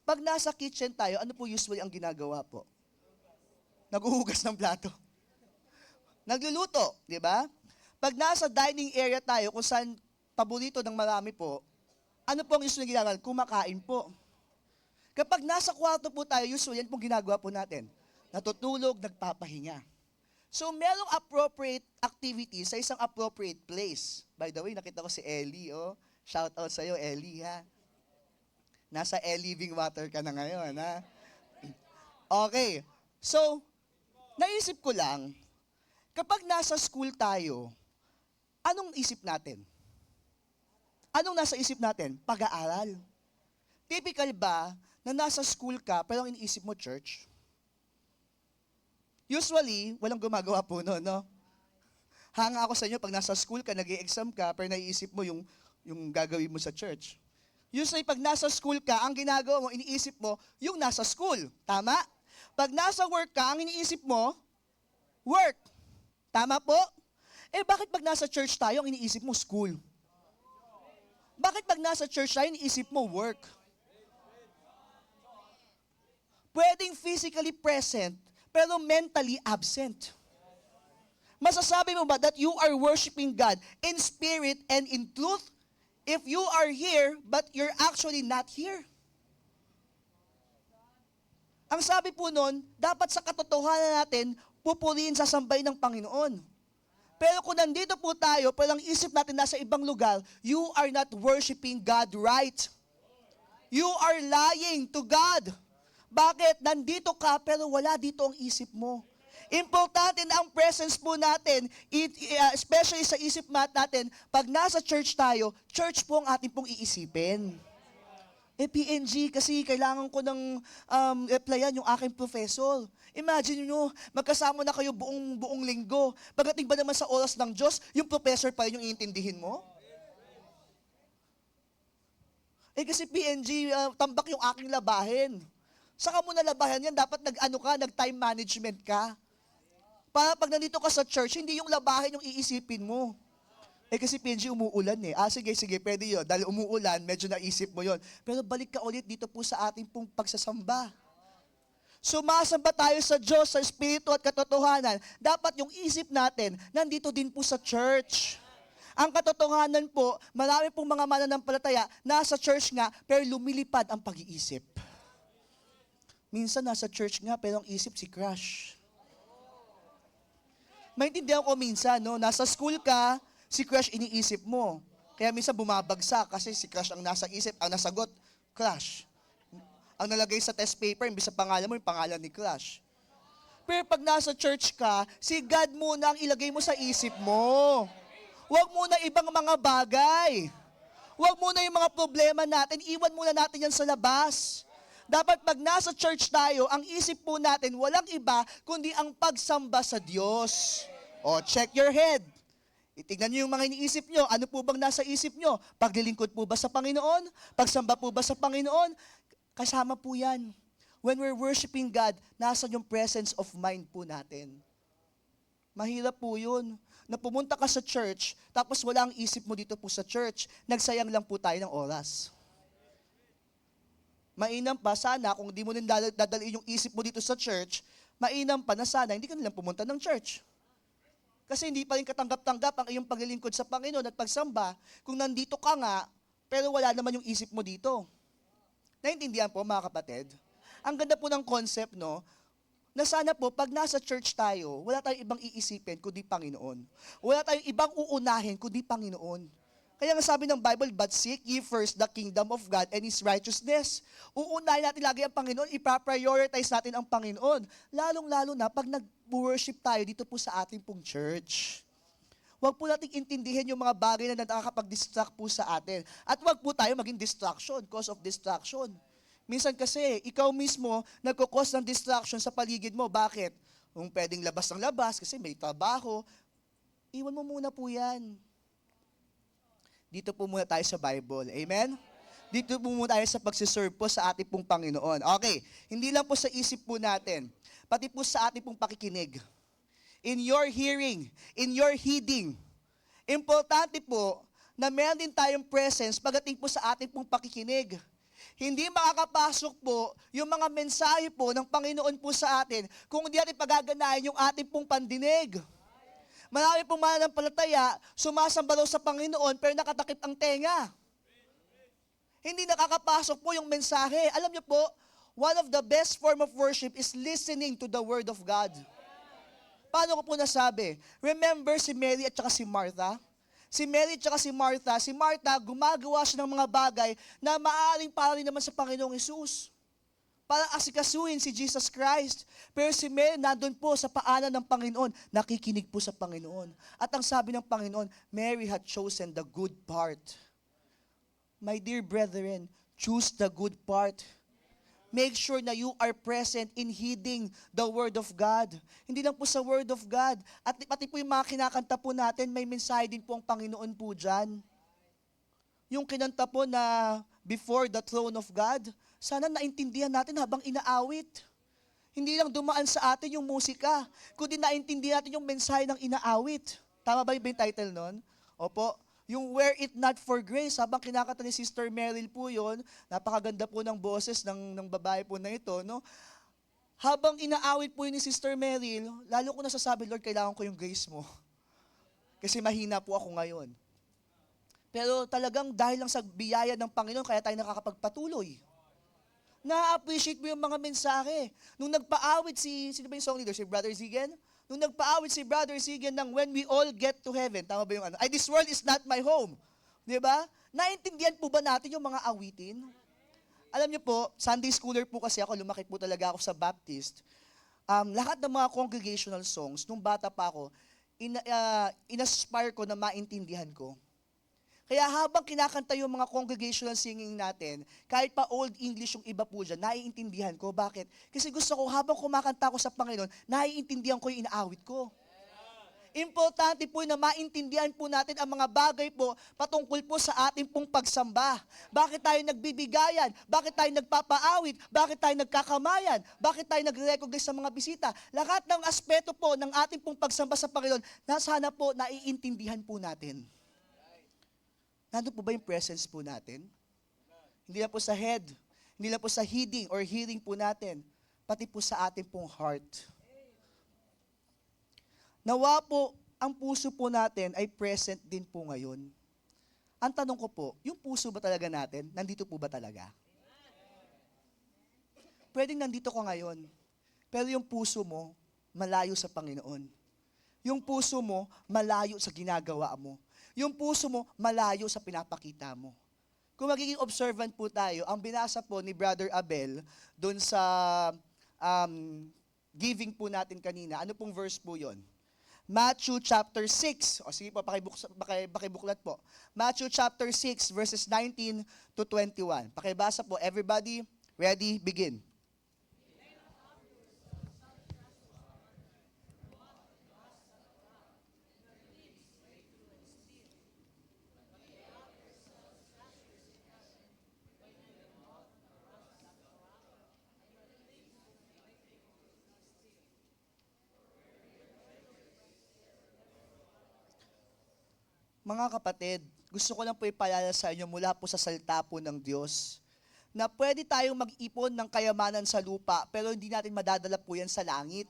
Pag nasa kitchen tayo, ano po usually ang ginagawa po? Naghuhugas ng plato. Nagluluto, di ba? Pag nasa dining area tayo, kung saan paborito ng marami po, ano po ang usually ginagawa? Kumakain po. Kapag nasa kwarto po tayo, usually yan pong ginagawa po natin. Natutulog, nagpapahinga. So, merong appropriate activity sa isang appropriate place. By the way, nakita ko si Ellie, oh. Shout out sa'yo, Ellie, ha? Nasa Living Water ka na ngayon, ha? Okay. So, naisip ko lang, kapag nasa school tayo, anong isip natin? Anong nasa isip natin? Pag-aaral. Typical ba na nasa school ka pero ang iniisip mo church? Usually, walang gumagawa po no, no? Hanga ako sa inyo pag nasa school ka, nag-i-exam ka, pero naiisip mo yung gagawin mo sa church. Usually, pag nasa school ka, ang ginagawa mo, iniisip mo, yung nasa school. Tama? Pag nasa work ka, ang iniisip mo, work. Tama po? Eh, bakit pag nasa church tayo, ang iniisip mo, school? Bakit pag nasa church tayo, iniisip mo, work? Pwedeng physically present, pero mentally absent. Masasabi mo ba that you are worshiping God in spirit and in truth if you are here but you're actually not here? Ang sabi po nun, dapat sa katotohanan natin, pupurihin sa sambay ng Panginoon. Pero kung nandito po tayo, pero ang isip natin nasa ibang lugar, you are not worshiping God right. You are lying to God. Bakit? Nandito ka pero wala dito ang isip mo. Importante na ang presence po natin, especially sa isip natin, pag nasa church tayo, church po ang ating pong iisipin. PNG, kasi kailangan ko ng replyan yung aking professor. Imagine nyo, magkasama na kayo buong linggo. Pagdating ba naman sa oras ng Diyos, yung professor pa rin yung iintindihin mo? Kasi PNG, tambak yung aking labahin. Saka mo na labahan yan, dapat nag-time management ka. Para pag nandito ka sa church, hindi yung labahin yung iisipin mo. Kasi PNG umuulan eh. Sige, pwede yun. Dahil umuulan, medyo naisip mo yun. Pero balik ka ulit dito po sa ating pong pagsasamba. Sumasamba tayo sa Diyos, sa Espiritu at katotohanan. Dapat yung isip natin, nandito din po sa church. Ang katotohanan po, marami pong mga mananampalataya, nasa church nga, pero lumilipad ang pag-iisip. Minsan nasa church nga, pero ang isip si crush. Maintindihan ko minsan, no? Nasa school ka, si crush iniisip mo. Kaya minsan bumabagsak kasi si crush ang nasa isip, ang nasagot, crush. Ang nalagay sa test paper, imbis sa pangalan mo, yung pangalan ni crush. Pero pag nasa church ka, si God muna ang ilagay mo sa isip mo. Huwag muna ibang mga bagay. Huwag muna yung mga problema natin, iwan muna natin yan sa labas. Dapat pag nasa church tayo, ang isip po natin, walang iba, kundi ang pagsamba sa Diyos. O, check your head. Itignan niyo yung mga iniisip nyo. Ano po bang nasa isip nyo? Paglilingkod po ba sa Panginoon? Pagsamba po ba sa Panginoon? Kasama po yan. When we're worshiping God, nasa yung presence of mind po natin. Mahirap po yun. Na pumunta ka sa church, tapos wala ang isip mo dito po sa church, nagsayang lang po tayo ng oras. Mainam pa, sana, kung di mo rin dadalhin yung isip mo dito sa church, mainam pa na sana, hindi ka nilang pumunta ng church. Kasi hindi pa rin katanggap-tanggap ang iyong paglilingkod sa Panginoon at pagsamba kung nandito ka nga, pero wala naman yung isip mo dito. Naintindihan po, mga kapatid? Ang ganda po ng concept, no? Na sana po, pag nasa church tayo, wala tayong ibang iisipin kundi Panginoon. Wala tayong ibang uunahin kundi Panginoon. Kaya nga sabi ng Bible, but seek ye first the kingdom of God and His righteousness. Uunahin natin lagi ang Panginoon, ipaprioritize natin ang Panginoon. Lalong-lalo na pag nag-worship tayo dito po sa ating pong church. Huwag po natin intindihin yung mga bagay na nakakapag-distract po sa atin. At huwag po tayo maging distraction, cause of distraction. Minsan kasi, ikaw mismo nagkukos ng distraction sa paligid mo. Bakit? Kung pwedeng labas ng labas kasi may trabaho, iwan mo muna po yan. Dito po muna tayo sa Bible. Amen? Dito po muna tayo sa pagsiserve po sa ating pong Panginoon. Okay, hindi lang po sa isip po natin, pati po sa ating pong pakikinig. In your hearing, in your heeding, importante po na meron din tayong presence pagdating po sa ating pong pakikinig. Hindi makakapasok po yung mga mensahe po ng Panginoon po sa atin kung hindi natin pagaganahin yung ating pong pandinig. Marami pong mananampalataya, sumasamba daw sa Panginoon pero nakatakip ang tenga. Hindi nakakapasok po yung mensahe. Alam niyo po, one of the best form of worship is listening to the Word of God. Paano ko po nasabi? Remember si Mary at saka si Martha? Si Mary at saka si Martha, gumagawa siya ng mga bagay na maaaring para rin naman sa Panginoong Hesus. Para asikasuhin si Jesus Christ. Pero si Mary nandun po sa paanan ng Panginoon, nakikinig po sa Panginoon. At ang sabi ng Panginoon, Mary had chosen the good part. My dear brethren, choose the good part. Make sure na you are present in heeding the Word of God. Hindi lang po sa Word of God. At pati po yung mga kinakanta po natin, may mensahe din po ang Panginoon po dyan. Yung kinanta po na before the throne of God, sana naintindihan natin habang inaawit. Hindi lang dumaan sa atin yung musika, kundi naintindihan natin yung mensahe ng inaawit. Tama ba yung title nun? Opo. Yung Were It Not For Grace, habang kinakanta ni Sister Meryl po yun, napakaganda po ng boses ng babae po na ito, no? Habang inaawit po yun ni Sister Meryl, lalo ko nasasabi, Lord, kailangan ko yung grace mo. Kasi mahina po ako ngayon. Pero talagang dahil lang sa biyaya ng Panginoon, kaya tayo nakakapagpatuloy. Na-appreciate mo yung mga mensahe. Nung nagpaawit sino ba yung song leader? Si Brother Zigen? Nung nagpaawit si Brother Zigen ng When We All Get to Heaven, tama ba yung ano? This world is not my home. Di ba? Naintindihan po ba natin yung mga awitin? Alam niyo po, Sunday schooler po kasi ako, lumaki po talaga ako sa Baptist. Lahat ng mga congregational songs, nung bata pa ako, inaspire ko na maintindihan ko. Kaya habang kinakanta yung mga congregational singing natin, kahit pa Old English yung iba po dyan, naiintindihan ko. Bakit? Kasi gusto ko, habang kumakanta ko sa Panginoon, naiintindihan ko yung inaawit ko. Importante po na maintindihan po natin ang mga bagay po patungkol po sa ating pong pagsamba. Bakit tayo nagbibigayan? Bakit tayo nagpapaawit? Bakit tayo nagkakamayan? Bakit tayo nagre-recognize sa mga bisita? Lahat ng aspeto po ng ating pong pagsamba sa Panginoon, na sana po naiintindihan po natin. Nandun po ba yung presence po natin? Hindi lang po sa head, hindi lang po sa heeding or hearing po natin, pati po sa ating pong heart. Nawa po, ang puso po natin ay present din po ngayon. Ang tanong ko po, yung puso ba talaga natin, nandito po ba talaga? Pwedeng nandito ko ngayon, pero yung puso mo, malayo sa Panginoon. Yung puso mo, malayo sa ginagawa mo. Yung puso mo, malayo sa pinapakita mo. Kung magiging observant po tayo, ang binasa po ni Brother Abel doon sa giving po natin kanina, ano pong verse po yon? Matthew chapter 6. O sige po, pakibuklat po. Matthew chapter 6, verses 19 to 21. Pakibasa po. Everybody, ready, begin. Mga kapatid, gusto ko lang po ipaalala sa inyo mula po sa salita po ng Diyos na pwede tayong mag-ipon ng kayamanan sa lupa pero hindi natin madadala po yan sa langit.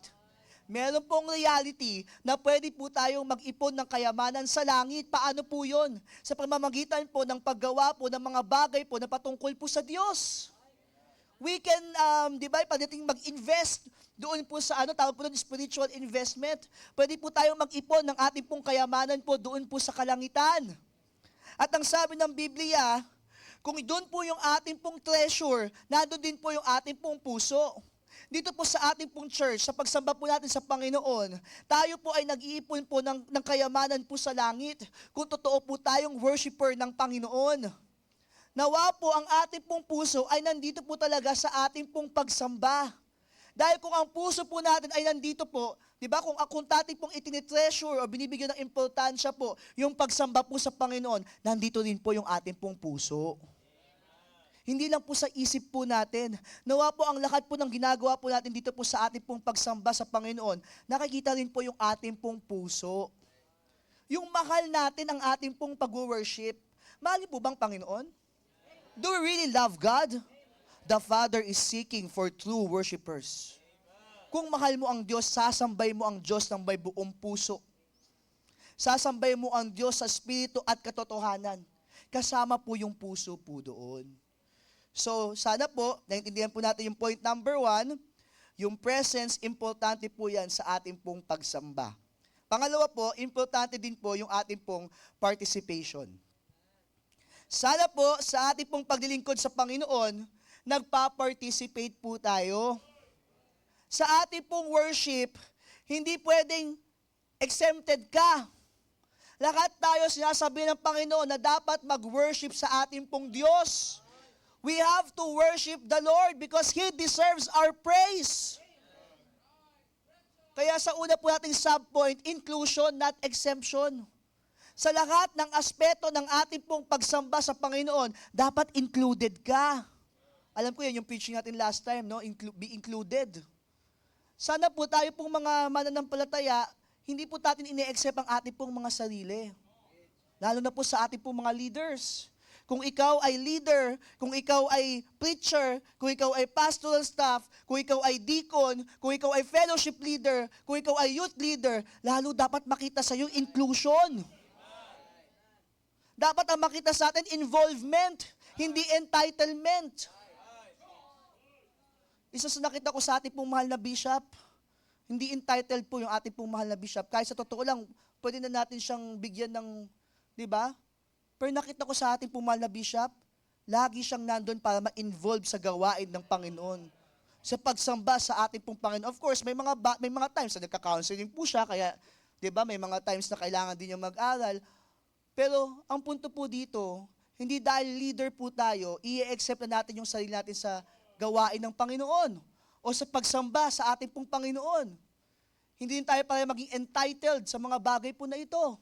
Meron pong reality na pwede po tayong mag-ipon ng kayamanan sa langit. Paano po yun? Sa pamamagitan po ng paggawa po ng mga bagay po na patungkol po sa Diyos. We can, pagdating mag-invest doon po sa tawag po doon, spiritual investment. Pwede po tayong mag-ipon ng ating pong kayamanan po doon po sa kalangitan. At ang sabi ng Biblia, kung doon po yung ating pong treasure, nandun din po yung ating pong puso. Dito po sa ating pong church, sa pagsamba po natin sa Panginoon, tayo po ay nag-iipon po ng kayamanan po sa langit kung totoo po tayong worshiper ng Panginoon. Nawa po ang ating pong puso ay nandito po talaga sa ating pong pagsamba. Dahil kung ang puso po natin ay nandito po, di ba, kung tatin pong itinitreasure o binibigyan ng importansya po, yung pagsamba po sa Panginoon, nandito din po yung ating pong puso. Hindi lang po sa isip po natin. Nawa po ang lahat po ng ginagawa po natin dito po sa ating pong pagsamba sa Panginoon, nakikita rin po yung ating pong puso. Yung mahal natin ang ating pong pag-worship. Mahal niyo po bang Panginoon? Do we really love God? The Father is seeking for true worshipers. Kung mahal mo ang Diyos, sasambay mo ang Diyos ng may buong puso. Sasambay mo ang Diyos sa Espiritu at katotohanan. Kasama po yung puso po doon. So, sana po, naintindihan po natin yung point number 1, yung presence, importante po yan sa ating pong pagsamba. Pangalawa po, importante din po yung ating pong participation. Sana po, sa ating pong paglilingkod sa Panginoon, nagpa-participate po tayo. Sa ating pong worship, hindi pwedeng exempted ka. Lahat tayo sinasabi ng Panginoon na dapat mag-worship sa ating pong Diyos. We have to worship the Lord because He deserves our praise. Kaya sa una po nating subpoint, inclusion, not exemption. Sa lahat ng aspeto ng ating pong pagsamba sa Panginoon, dapat included ka. Alam ko yan yung preaching natin last time, no? Be included. Sana po tayo pong mga mananampalataya, hindi po natin ine-accept ang ating pong mga sarili. Lalo na po sa ating pong mga leaders. Kung ikaw ay leader, kung ikaw ay preacher, kung ikaw ay pastoral staff, kung ikaw ay deacon, kung ikaw ay fellowship leader, kung ikaw ay youth leader, lalo dapat makita sa iyo inclusion. Dapat ang makita sa atin involvement, hindi entitlement. Isa sa nakita ko sa ating pong mahal na bishop, hindi entitled po yung ating pong mahal na bishop. Kahit sa totoo lang, pwede na natin siyang bigyan ng, di ba? Pero nakita ko sa ating pong mahal na bishop, lagi siyang nandun para ma-involve sa gawain ng Panginoon. Sa pagsamba sa ating pong Panginoon. Of course, may mga times na nagka-counseling po siya, kaya, di ba, may mga times na kailangan din niya mag-aral. Pero, ang punto po dito, hindi dahil leader po tayo, i-accept na natin yung sarili natin sa gawain ng Panginoon o sa pagsamba sa ating pong Panginoon. Hindi tayo para maging entitled sa mga bagay po na ito.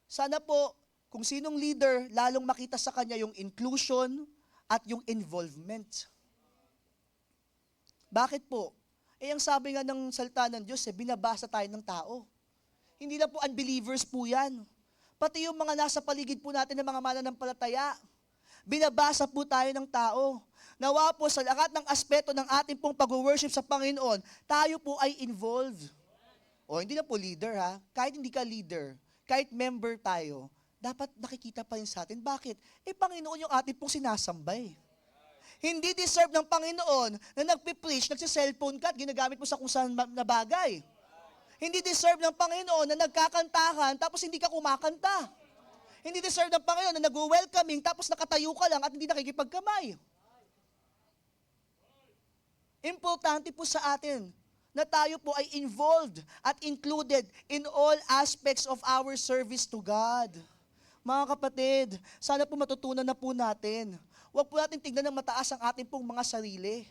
Sana po, kung sinong leader, lalong makita sa kanya yung inclusion at yung involvement. Bakit po? Ang sabi nga ng salita ng Diyos, binabasa tayo ng tao. Hindi lang po unbelievers po yan. Pati yung mga nasa paligid po natin ng mga mananampalataya. Binabasa po tayo ng tao. Nawa po sa lahat ng aspeto ng ating pong pag-worship sa Panginoon, tayo po ay involved. O hindi na po leader ha, kahit hindi ka leader, kahit member tayo, dapat nakikita pa rin sa atin. Bakit? Panginoon yung ating pong sinasambay. Hindi deserve ng Panginoon na nagpipreach, nagsiselfone ka at ginagamit mo sa kung saan na bagay. Hindi deserve ng Panginoon na nagkakantahan tapos hindi ka kumakanta. Hindi deserve ng Panginoon na nag-welcoming tapos nakatayo ka lang at hindi nakikipagkamay. Importante po sa atin na tayo po ay involved at included in all aspects of our service to God. Mga kapatid, sana po matutunan na po natin. Huwag po natin tignan ng mataas ang ating pong mga sarili.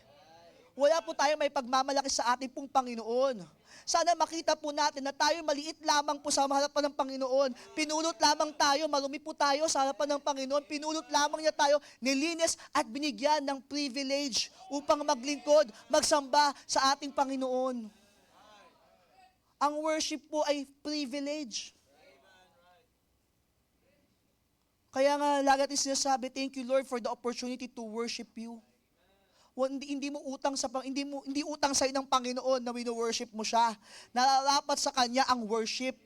Wala po tayo may pagmamalaki sa ating pong Panginoon. Sana makita po natin na tayo maliit lamang po sa harapan ng Panginoon. Pinulot lamang tayo, marumi po tayo sa harapan ng Panginoon. Pinulot lamang niya tayo, nilinis at binigyan ng privilege upang maglingkod, magsamba sa ating Panginoon. Ang worship po ay privilege. Kaya nga, lagi natin sinasabi, thank you Lord for the opportunity to worship you. Hindi utang sa ng Panginoon na wino-worship mo siya. Nararapat sa Kanya ang worship.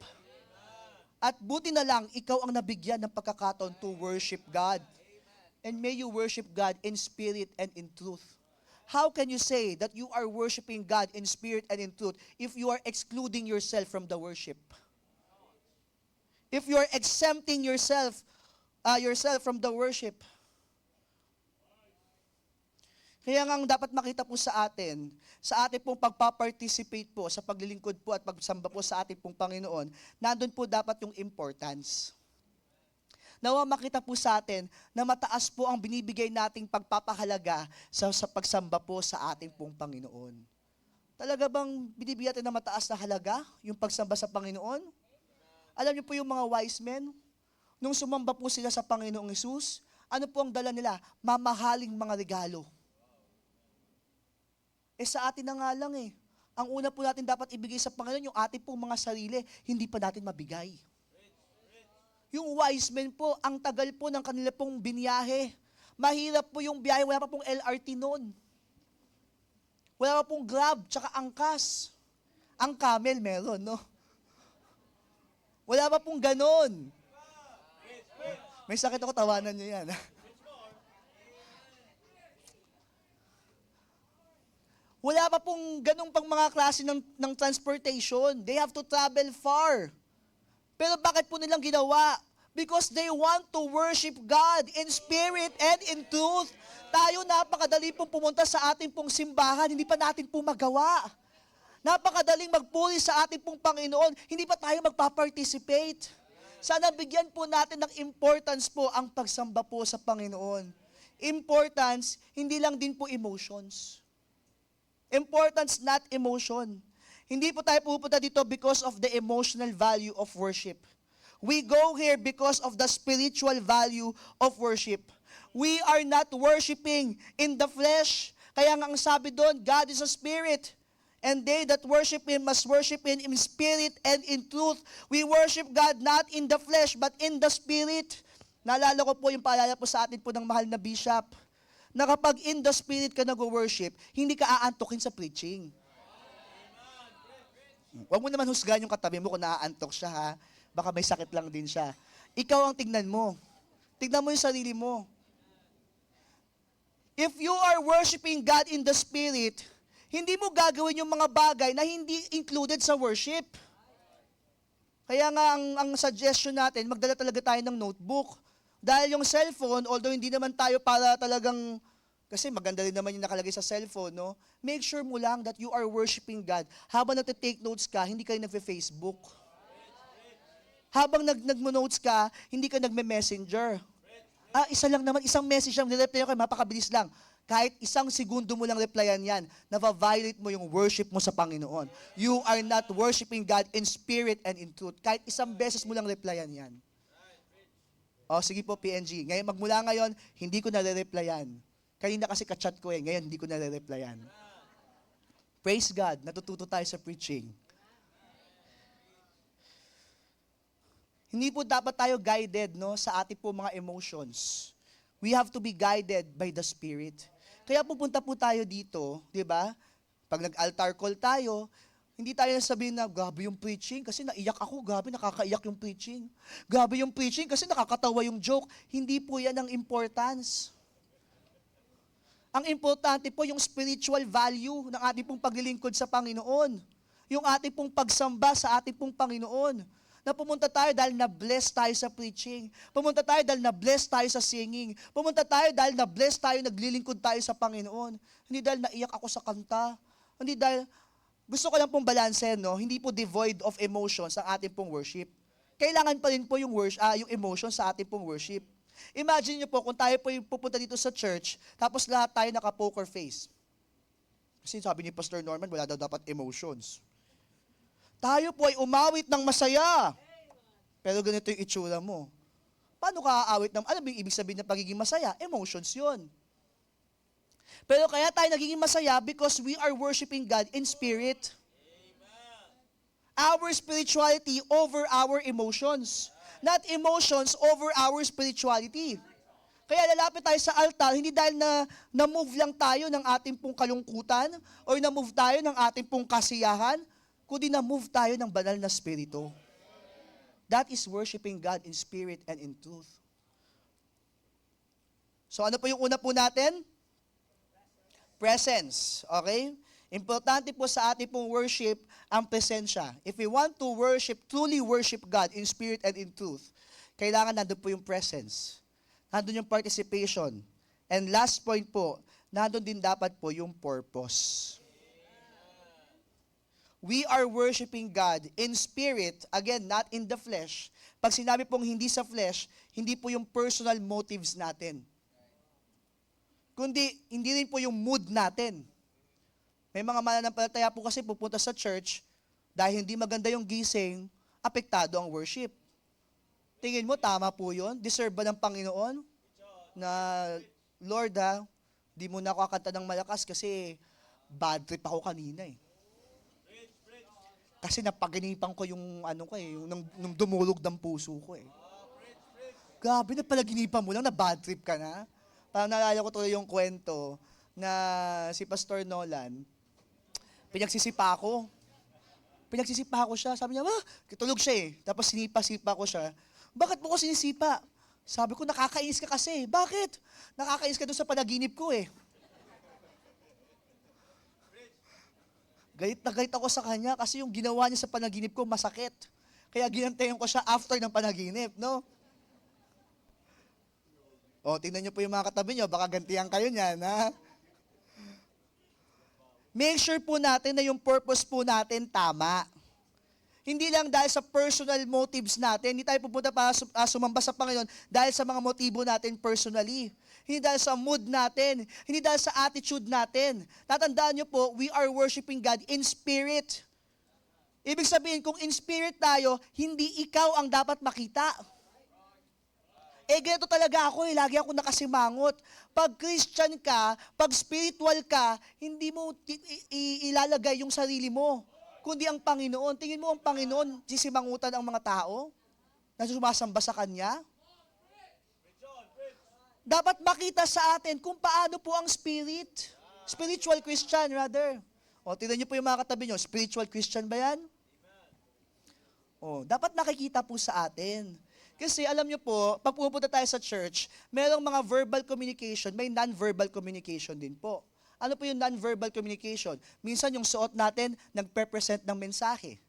At buti na lang, ikaw ang nabigyan ng pagkakataon to worship God. And may you worship God in spirit and in truth. How can you say that you are worshiping God in spirit and in truth if you are excluding yourself from the worship? If you are exempting yourself from the worship. Kaya nga dapat makita po sa atin pong pagpaparticipate po, sa paglilingkod po at pagsamba po sa ating pong Panginoon, nandun po dapat yung importance. Nawa makita po sa atin na mataas po ang binibigay nating pagpapahalaga sa pagsamba po sa ating pong Panginoon. Talaga bang binibigyan natin ng mataas na halaga yung pagsamba sa Panginoon? Alam niyo po yung mga wise men, nung sumamba po sila sa Panginoong Hesus, ano po ang dala nila? Mamahaling mga regalo. Sa atin na nga lang Ang una po natin dapat ibigay sa Panginoon, yung ating pong mga sarili, hindi pa natin mabigay. Yung wise men po, ang tagal po ng kanila pong biniyahe. Mahirap po yung biyahe, wala pa pong LRT noon. Wala pa pong Grab, tsaka angkas. Ang camel meron, no? Wala pa pong ganon. May sakit ako, tawanan nyo yan. Wala pa pong ganong pang mga klase ng transportation. They have to travel far. Pero bakit po nilang ginawa? Because they want to worship God in spirit and in truth. Tayo napakadali pong pumunta sa ating pong simbahan, hindi pa natin po magawa. Napakadaling magpuri sa ating pong Panginoon, hindi pa tayo magpa-participate. Sana bigyan po natin ng importance po ang pagsamba po sa Panginoon. Importance, hindi lang din po emotions. Importance, not emotion. Hindi po tayo pupunta dito because of the emotional value of worship. We go here because of the spiritual value of worship. We are not worshiping in the flesh. Kaya nga ang sabi doon, God is a spirit. And they that worship Him must worship Him in spirit and in truth. We worship God not in the flesh, but in the spirit. Naalala ko po yung paalala po sa atin po ng mahal na bishop, na kapag in the spirit ka nag-worship, hindi ka aantokin sa preaching. Huwag mo naman husgahan yung katabi mo kung naaantok siya, ha? Baka may sakit lang din siya. Ikaw ang tignan mo. Tignan mo yung sarili mo. If you are worshiping God in the spirit, hindi mo gagawin yung mga bagay na hindi included sa worship. Kaya nga ang suggestion natin, magdala talaga tayo ng notebook. Dahil yung cellphone, although hindi naman tayo para talagang, kasi maganda rin naman yung nakalagay sa cellphone, no? Make sure mo lang that you are worshiping God. Habang nagte-take notes ka, hindi ka nagfe-Facebook. Habang nagmo-notes ka, hindi ka nagme-messenger. Isa lang naman, isang message lang, nireply ko, mapakabilis lang. Kahit isang segundo mo lang replyan yan, na-violate mo yung worship mo sa Panginoon. You are not worshiping God in spirit and in truth. Kahit isang beses mo lang replyan yan. Sige po, PNG. Ngayon, magmula ngayon, hindi ko nare-replyan. Kanina kasi ka-chat ko ngayon hindi ko nare-replyan. Praise God, natututo tayo sa preaching. Hindi po dapat tayo guided sa ating po mga emotions. We have to be guided by the Spirit. Kaya pupunta po tayo dito, di ba? Pag nag-altar call tayo, hindi tayo sabihin na, grabe yung preaching kasi naiyak ako, grabe nakakaiyak yung preaching. Grabe yung preaching kasi nakakatawa yung joke. Hindi po yan ang importance. Ang importante po yung spiritual value ng ating pong paglilingkod sa Panginoon. Yung ating pong pagsamba sa ating pong Panginoon. Na pumunta tayo dahil na-bless tayo sa preaching. Pumunta tayo dahil na-bless tayo sa singing. Pumunta tayo dahil na-bless tayo, naglilingkod tayo sa Panginoon. Hindi dahil naiyak ako sa kanta. Hindi dahil, gusto ko lang pong balanse, hindi po devoid of emotions ang ating pong worship. Kailangan pa rin po yung emotion sa ating pong worship. Imagine niyo po, kung tayo po yung pupunta dito sa church, tapos lahat tayo naka-poker face. Kasi sabi ni Pastor Norman, wala daw dapat emotions. Tayo po ay umawit ng masaya. Pero ganito yung itsura mo. Paano ka aawit ng, alam mo yung ibig sabihin ng pagiging masaya? Emotions yun. Pero kaya tayo nagiging masaya because we are worshiping God in spirit. Our spirituality over our emotions. Not emotions over our spirituality. Kaya lalapit tayo sa altar, hindi dahil na-move lang tayo ng ating pong kalungkutan o na-move tayo ng ating pong kasiyahan, kundi na-move tayo ng banal na spirito. That is worshiping God in spirit and in truth. So ano po yung una po natin? Presence. Okay? Importante po sa ating pong worship ang presensya. If we want to worship, truly worship God in spirit and in truth, kailangan nandun po yung presence. Nandun yung participation. And last point po, nandun din dapat po yung purpose. We are worshiping God in spirit, again, not in the flesh. Pag sinabi pong hindi sa flesh, hindi po yung personal motives natin. Kundi, hindi rin po yung mood natin. May mga mananampalataya po kasi pupunta sa church dahil hindi maganda yung gising, apektado ang worship. Tingin mo, tama po yun? Deserve ba ng Panginoon na, Lord di mo na ako kakanta ng malakas kasi bad trip ako kanina eh. Kasi napaginipan ko yung yung nung dumulog ng puso ko eh. Grabe, napalaginipan mo lang na bad trip ka na. Parang naalala ko tuloy yung kwento na si Pastor Nolan, pinagsisipa ko siya. Sabi niya, kitulog siya eh. Tapos sinipa-sipa ko siya. Bakit mo ko sinisipa? Sabi ko, nakakainis ka kasi. Bakit? Nakakainis ka doon sa panaginip ko eh. Galit na galit ako sa kanya kasi yung ginawa niya sa panaginip ko masakit. Kaya ginantayan ko siya after ng panaginip, no? O, tingnan niyo po yung mga katabi niyo, baka gantihan kayo niyan, ha? Make sure po natin na yung purpose po natin tama. Hindi lang dahil sa personal motives natin, hindi tayo pupunta para sumamba sa Panginoon dahil sa mga motibo natin personally. Hindi dahil sa mood natin, hindi dahil sa attitude natin. Tatandaan niyo po, we are worshiping God in spirit. Ibig sabihin, kung in spirit tayo, hindi ikaw ang dapat makita. Ganito talaga ako lagi ako nakasimangot. Pag Christian ka, pag spiritual ka, hindi mo ilalagay yung sarili mo, kundi ang Panginoon. Tingin mo ang Panginoon, sisimangutan ang mga tao na sumasamba sa Kanya? Dapat makita sa atin kung paano po ang spiritual Christian rather. O, tingnan niyo po yung mga katabi niyo, spiritual Christian ba yan? O, dapat nakikita po sa atin. Kasi alam niyo po, pag pupunta tayo sa church, merong mga verbal communication, may non-verbal communication din po. Ano po yung non-verbal communication? Minsan yung suot natin, nagpe-present ng mensahe.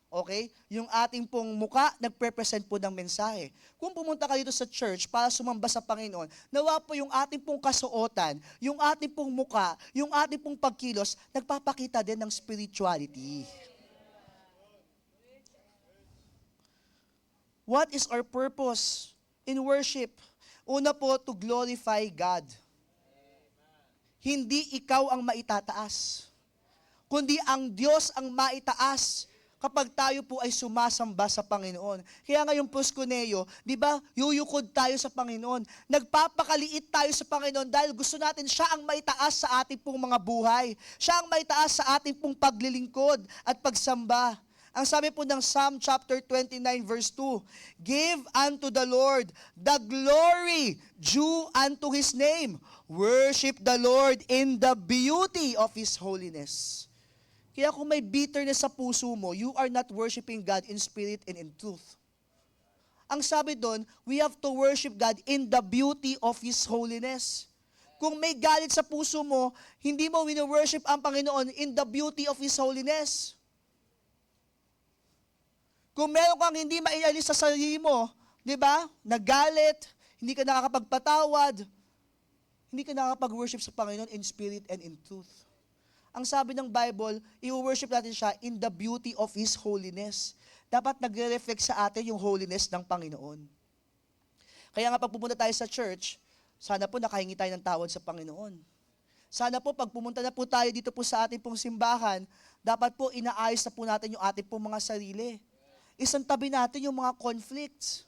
Okay? Yung ating pong muka, nagpe-present po ng mensahe. Kung pumunta ka dito sa church para sumamba sa Panginoon, nawa po yung ating pong kasuotan, yung ating pong muka, yung ating pong pagkilos, nagpapakita din ng spirituality. What is our purpose in worship? Una po, to glorify God. Hindi ikaw ang maitataas, kundi ang Diyos ang maitaas kapag tayo po ay sumasamba sa Panginoon. Kaya ngayong Proskuneo, di ba, yuyukod tayo sa Panginoon. Nagpapakaliit tayo sa Panginoon dahil gusto natin siya ang maitaas sa ating pong mga buhay. Siya ang maitaas sa ating pong paglilingkod at pagsamba. Ang sabi po ng Psalm chapter 29 verse 2, give unto the Lord the glory due unto His name. Worship the Lord in the beauty of His holiness. Kaya kung may bitterness sa puso mo, you are not worshiping God in spirit and in truth. Ang sabi doon, we have to worship God in the beauty of His holiness. Kung may galit sa puso mo, hindi mo wino-worship ang Panginoon in the beauty of His holiness. Kung meron kang hindi maialis sa sarili mo, di ba? Nagalit, hindi ka nakakapagpatawad, hindi ka nakakapag-worship sa Panginoon in spirit and in truth. Ang sabi ng Bible, i-worship natin siya in the beauty of His holiness. Dapat nagre-reflect sa atin yung holiness ng Panginoon. Kaya nga pag pumunta tayo sa church, sana po nakahingi tayo ng tawad sa Panginoon. Sana po pag pumunta na po tayo dito po sa ating pong simbahan, dapat po inaayos na po natin yung ating pong mga sarili. Isang tabi natin yung mga conflicts.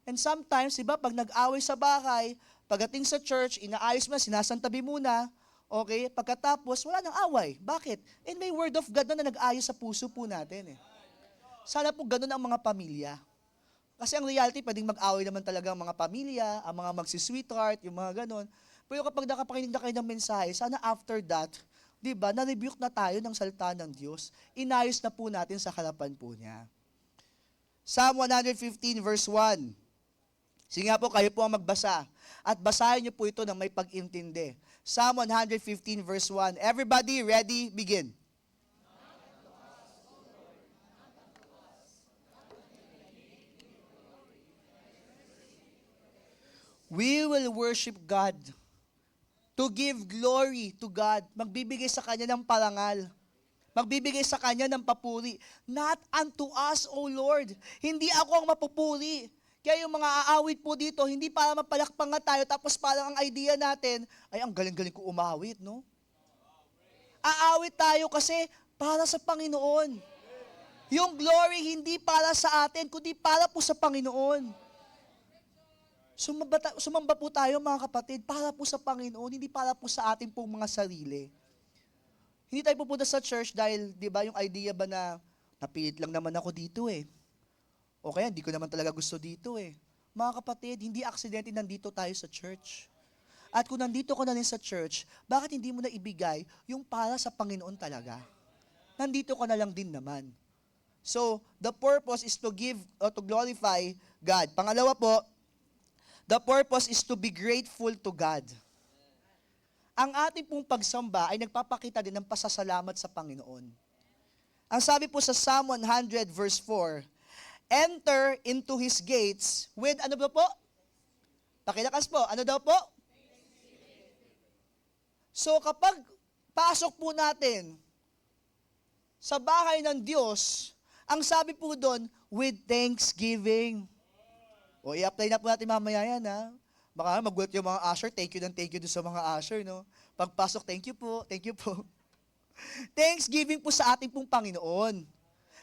And sometimes, diba, pag nag-away sa bahay, pagdating sa church, inaayos mo, sinasantabi muna, okay, pagkatapos, wala nang away. Bakit? And may word of God na nag-ayos sa puso po natin. Sana po ganun ang mga pamilya. Kasi ang reality, pwedeng mag-away naman talaga ang mga pamilya, ang mga magsi-sweetheart, yung mga ganun. Pero kapag nakapakinig na kayo ng mensahe, sana after that, diba, na-rebuke na tayo ng salita ng Diyos, inayos na po natin sa harapan po niya. Psalm 115 verse 1. Sige nga po, kayo po ang magbasa. At basahin niyo po ito ng may pag-intindi. Psalm 115 verse 1. Everybody ready? Begin. We will worship God. To give glory to God. Magbibigay sa Kanya ng parangal. Magbibigay sa Kanya ng papuri. Not unto us, O Lord. Hindi ako ang mapupuri. Kaya yung mga aawit po dito, hindi para mapalakpang nga tayo, tapos parang ang idea natin, ay ang galing-galing ko umawit, no? Aawit tayo kasi para sa Panginoon. Yung glory hindi para sa atin, kundi para po sa Panginoon. Sumamba po tayo mga kapatid, para po sa Panginoon, hindi para po sa ating pong mga sarili. Hindi tayo pupunta sa church dahil, di ba, yung idea ba na napilit lang naman ako dito eh. O kaya, hindi ko naman talaga gusto dito eh. Mga kapatid, hindi aksidente nandito tayo sa church. At kung nandito ka na rin sa church, bakit hindi mo na ibigay yung para sa Panginoon talaga? Nandito ka na lang din naman. So, the purpose is to give or to glorify God. Pangalawa po, the purpose is to be grateful to God. Ang ating pong pagsamba ay nagpapakita din ng pasasalamat sa Panginoon. Ang sabi po sa Psalm 100 verse 4, enter into His gates with, ano ba po? Pakilakas po, ano daw po? So kapag pasok po natin sa bahay ng Diyos, ang sabi po doon, with thanksgiving. O i-apply na po natin mamaya yan ha. Baka magulat yung mga usher, thank you doon sa mga usher, no? Pagpasok, thank you po. Thanksgiving po sa ating pong Panginoon.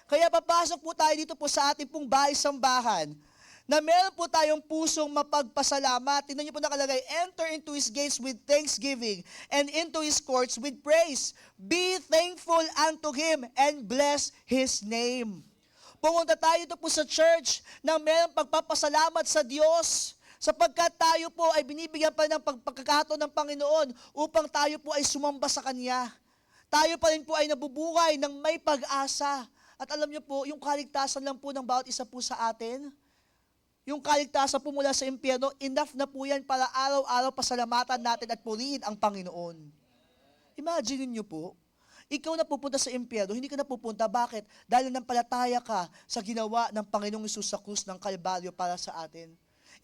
Kaya papasok po tayo dito po sa ating pong bahay-sambahan na meron po tayong pusong mapagpasalamat. Tingnan niyo po nakalagay, enter into His gates with thanksgiving and into His courts with praise. Be thankful unto Him and bless His name. Pumunta tayo dito po sa church na meron pagpapasalamat sa Diyos sapagkat tayo po ay binibigyan pa ng pagkakataon ng Panginoon upang tayo po ay sumamba sa Kanya. Tayo pa rin po ay nabubuhay ng may pag-asa. At alam niyo po, yung kaligtasan lang po ng bawat isa po sa atin, yung kaligtasan po mula sa impyerno, enough na po yan para araw-araw pasalamatan natin at purihin ang Panginoon. Imagine niyo po, ikaw na pupunta sa impyerno, hindi ka na pupunta. Bakit? Dahil nampalataya ka sa ginawa ng Panginoong Hesus sa krus ng Kalbaryo para sa atin.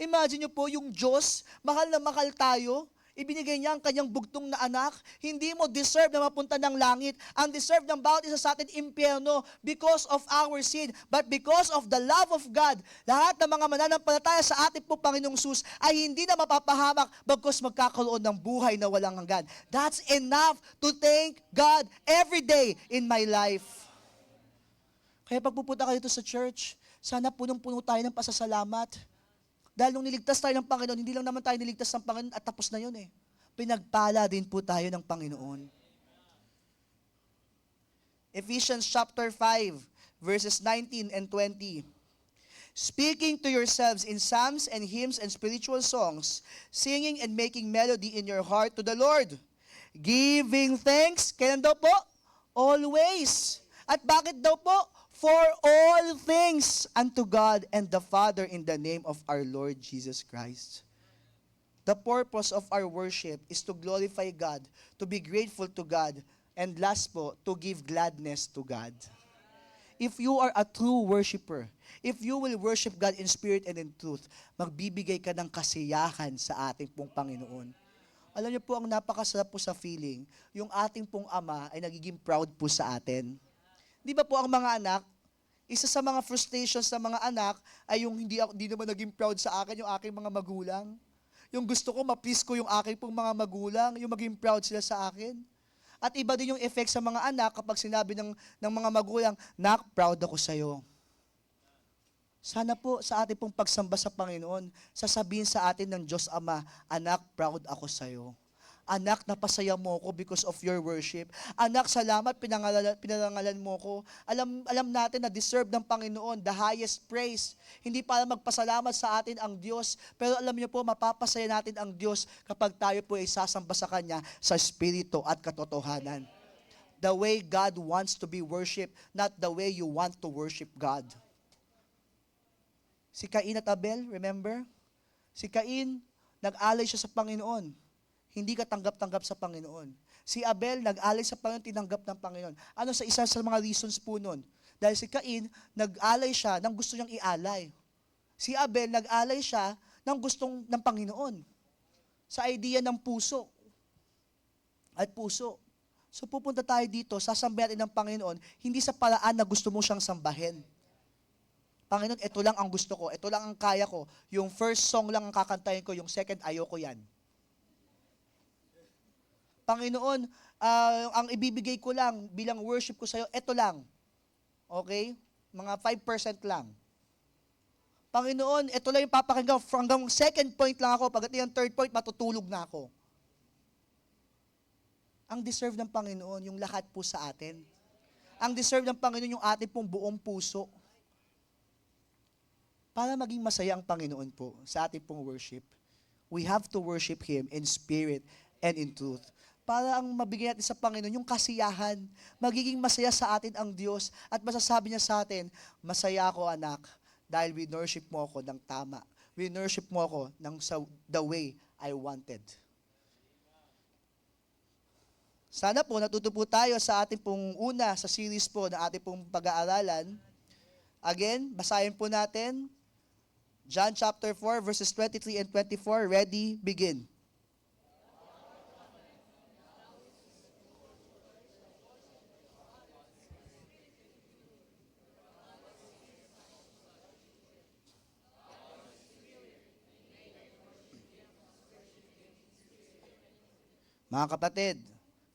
Imagine niyo po, yung Diyos, mahal na mahal tayo, ibinigay niya ang kanyang bugtong na anak. Hindi mo deserve na mapunta ng langit. Ang deserve ng bawat isa sa atin, impyerno, because of our sin. But because of the love of God, lahat ng mga mananampalataya sa ating po Panginoong Hesus ay hindi na mapapahamak bagkus magkakaroon ng buhay na walang hanggan. That's enough to thank God every day in my life. Kaya pag pupunta ka dito sa church, sana punong-puno tayo ng pasasalamat. Dahil nung niligtas tayo ng Panginoon, hindi lang naman tayo niligtas ng Panginoon at tapos na yun eh. Pinagpala din po tayo ng Panginoon. Ephesians chapter 5, verses 19 and 20. Speaking to yourselves in psalms and hymns and spiritual songs, singing and making melody in your heart to the Lord. Giving thanks, kailan daw po? Always. At bakit daw po? For all things unto God and the Father in the name of our Lord Jesus Christ. The purpose of our worship is to glorify God, to be grateful to God, and last po, to give gladness to God. If you are a true worshiper, if you will worship God in spirit and in truth, magbibigay ka ng kasiyahan sa ating pong Panginoon. Alam niyo po, ang napakasarap po sa feeling, yung ating pong Ama ay nagiging proud po sa atin. Di ba po ang mga anak, isa sa mga frustrations ng mga anak ay yung hindi naman naging proud sa akin yung aking mga magulang. Yung gusto ko, ma-please ko yung aking pong mga magulang, yung maging proud sila sa akin. At iba din yung effect sa mga anak kapag sinabi ng mga magulang, "Nak, proud ako sa'yo." Sana po sa ating pong pagsamba sa Panginoon, sasabihin sa atin ng Diyos Ama, "Anak, proud ako sa'yo." Anak, napasaya mo ko because of your worship. Anak, salamat, pinarangalan mo ko. Alam natin na deserve ng Panginoon the highest praise. Hindi para magpasalamat sa atin ang Diyos, pero alam niyo po, mapapasaya natin ang Diyos kapag tayo po ay sasamba sa Kanya sa Espiritu at katotohanan. The way God wants to be worshipped, not the way you want to worship God. Si Cain at Abel, remember? Si Cain, nag-alay siya sa Panginoon. Hindi ka tanggap-tanggap sa Panginoon. Si Abel, nag-alay sa Panginoon, tinanggap ng Panginoon. Ano sa isa sa mga reasons po nun? Dahil si Cain, nag-alay siya ng gusto niyang ialay. Si Abel, nag-alay siya ng gustong ng Panginoon. Sa idea ng puso. At puso. So pupunta tayo dito, sasambahin natin ng Panginoon, hindi sa paraan na gusto mo siyang sambahin. Panginoon, ito lang ang gusto ko, ito lang ang kaya ko. Yung first song lang ang kakantahin ko, yung second, ayoko yan. Panginoon, ang ibibigay ko lang bilang worship ko sa'yo, ito lang. Okay? Mga 5% lang. Panginoon, ito lang yung papakinggan. Hanggang second point lang ako. Pagdating yung third point, matutulog na ako. Ang deserve ng Panginoon, yung lahat po sa atin. Ang deserve ng Panginoon, yung ating pong buong puso. Para maging masaya ang Panginoon po sa ating pong worship, we have to worship Him in spirit and in truth. Para ang mabigyan natin sa Panginoon, yung kasiyahan, magiging masaya sa atin ang Diyos at masasabi niya sa atin, masaya ako anak, dahil winworship mo ako ng tama. Winworship mo ako ng the way I wanted. Sana po natuto po tayo sa ating pong una sa series po na ating pong pag-aaralan. Again, basahin po natin John chapter 4 verses 23 and 24. Ready, begin. Mga kapatid,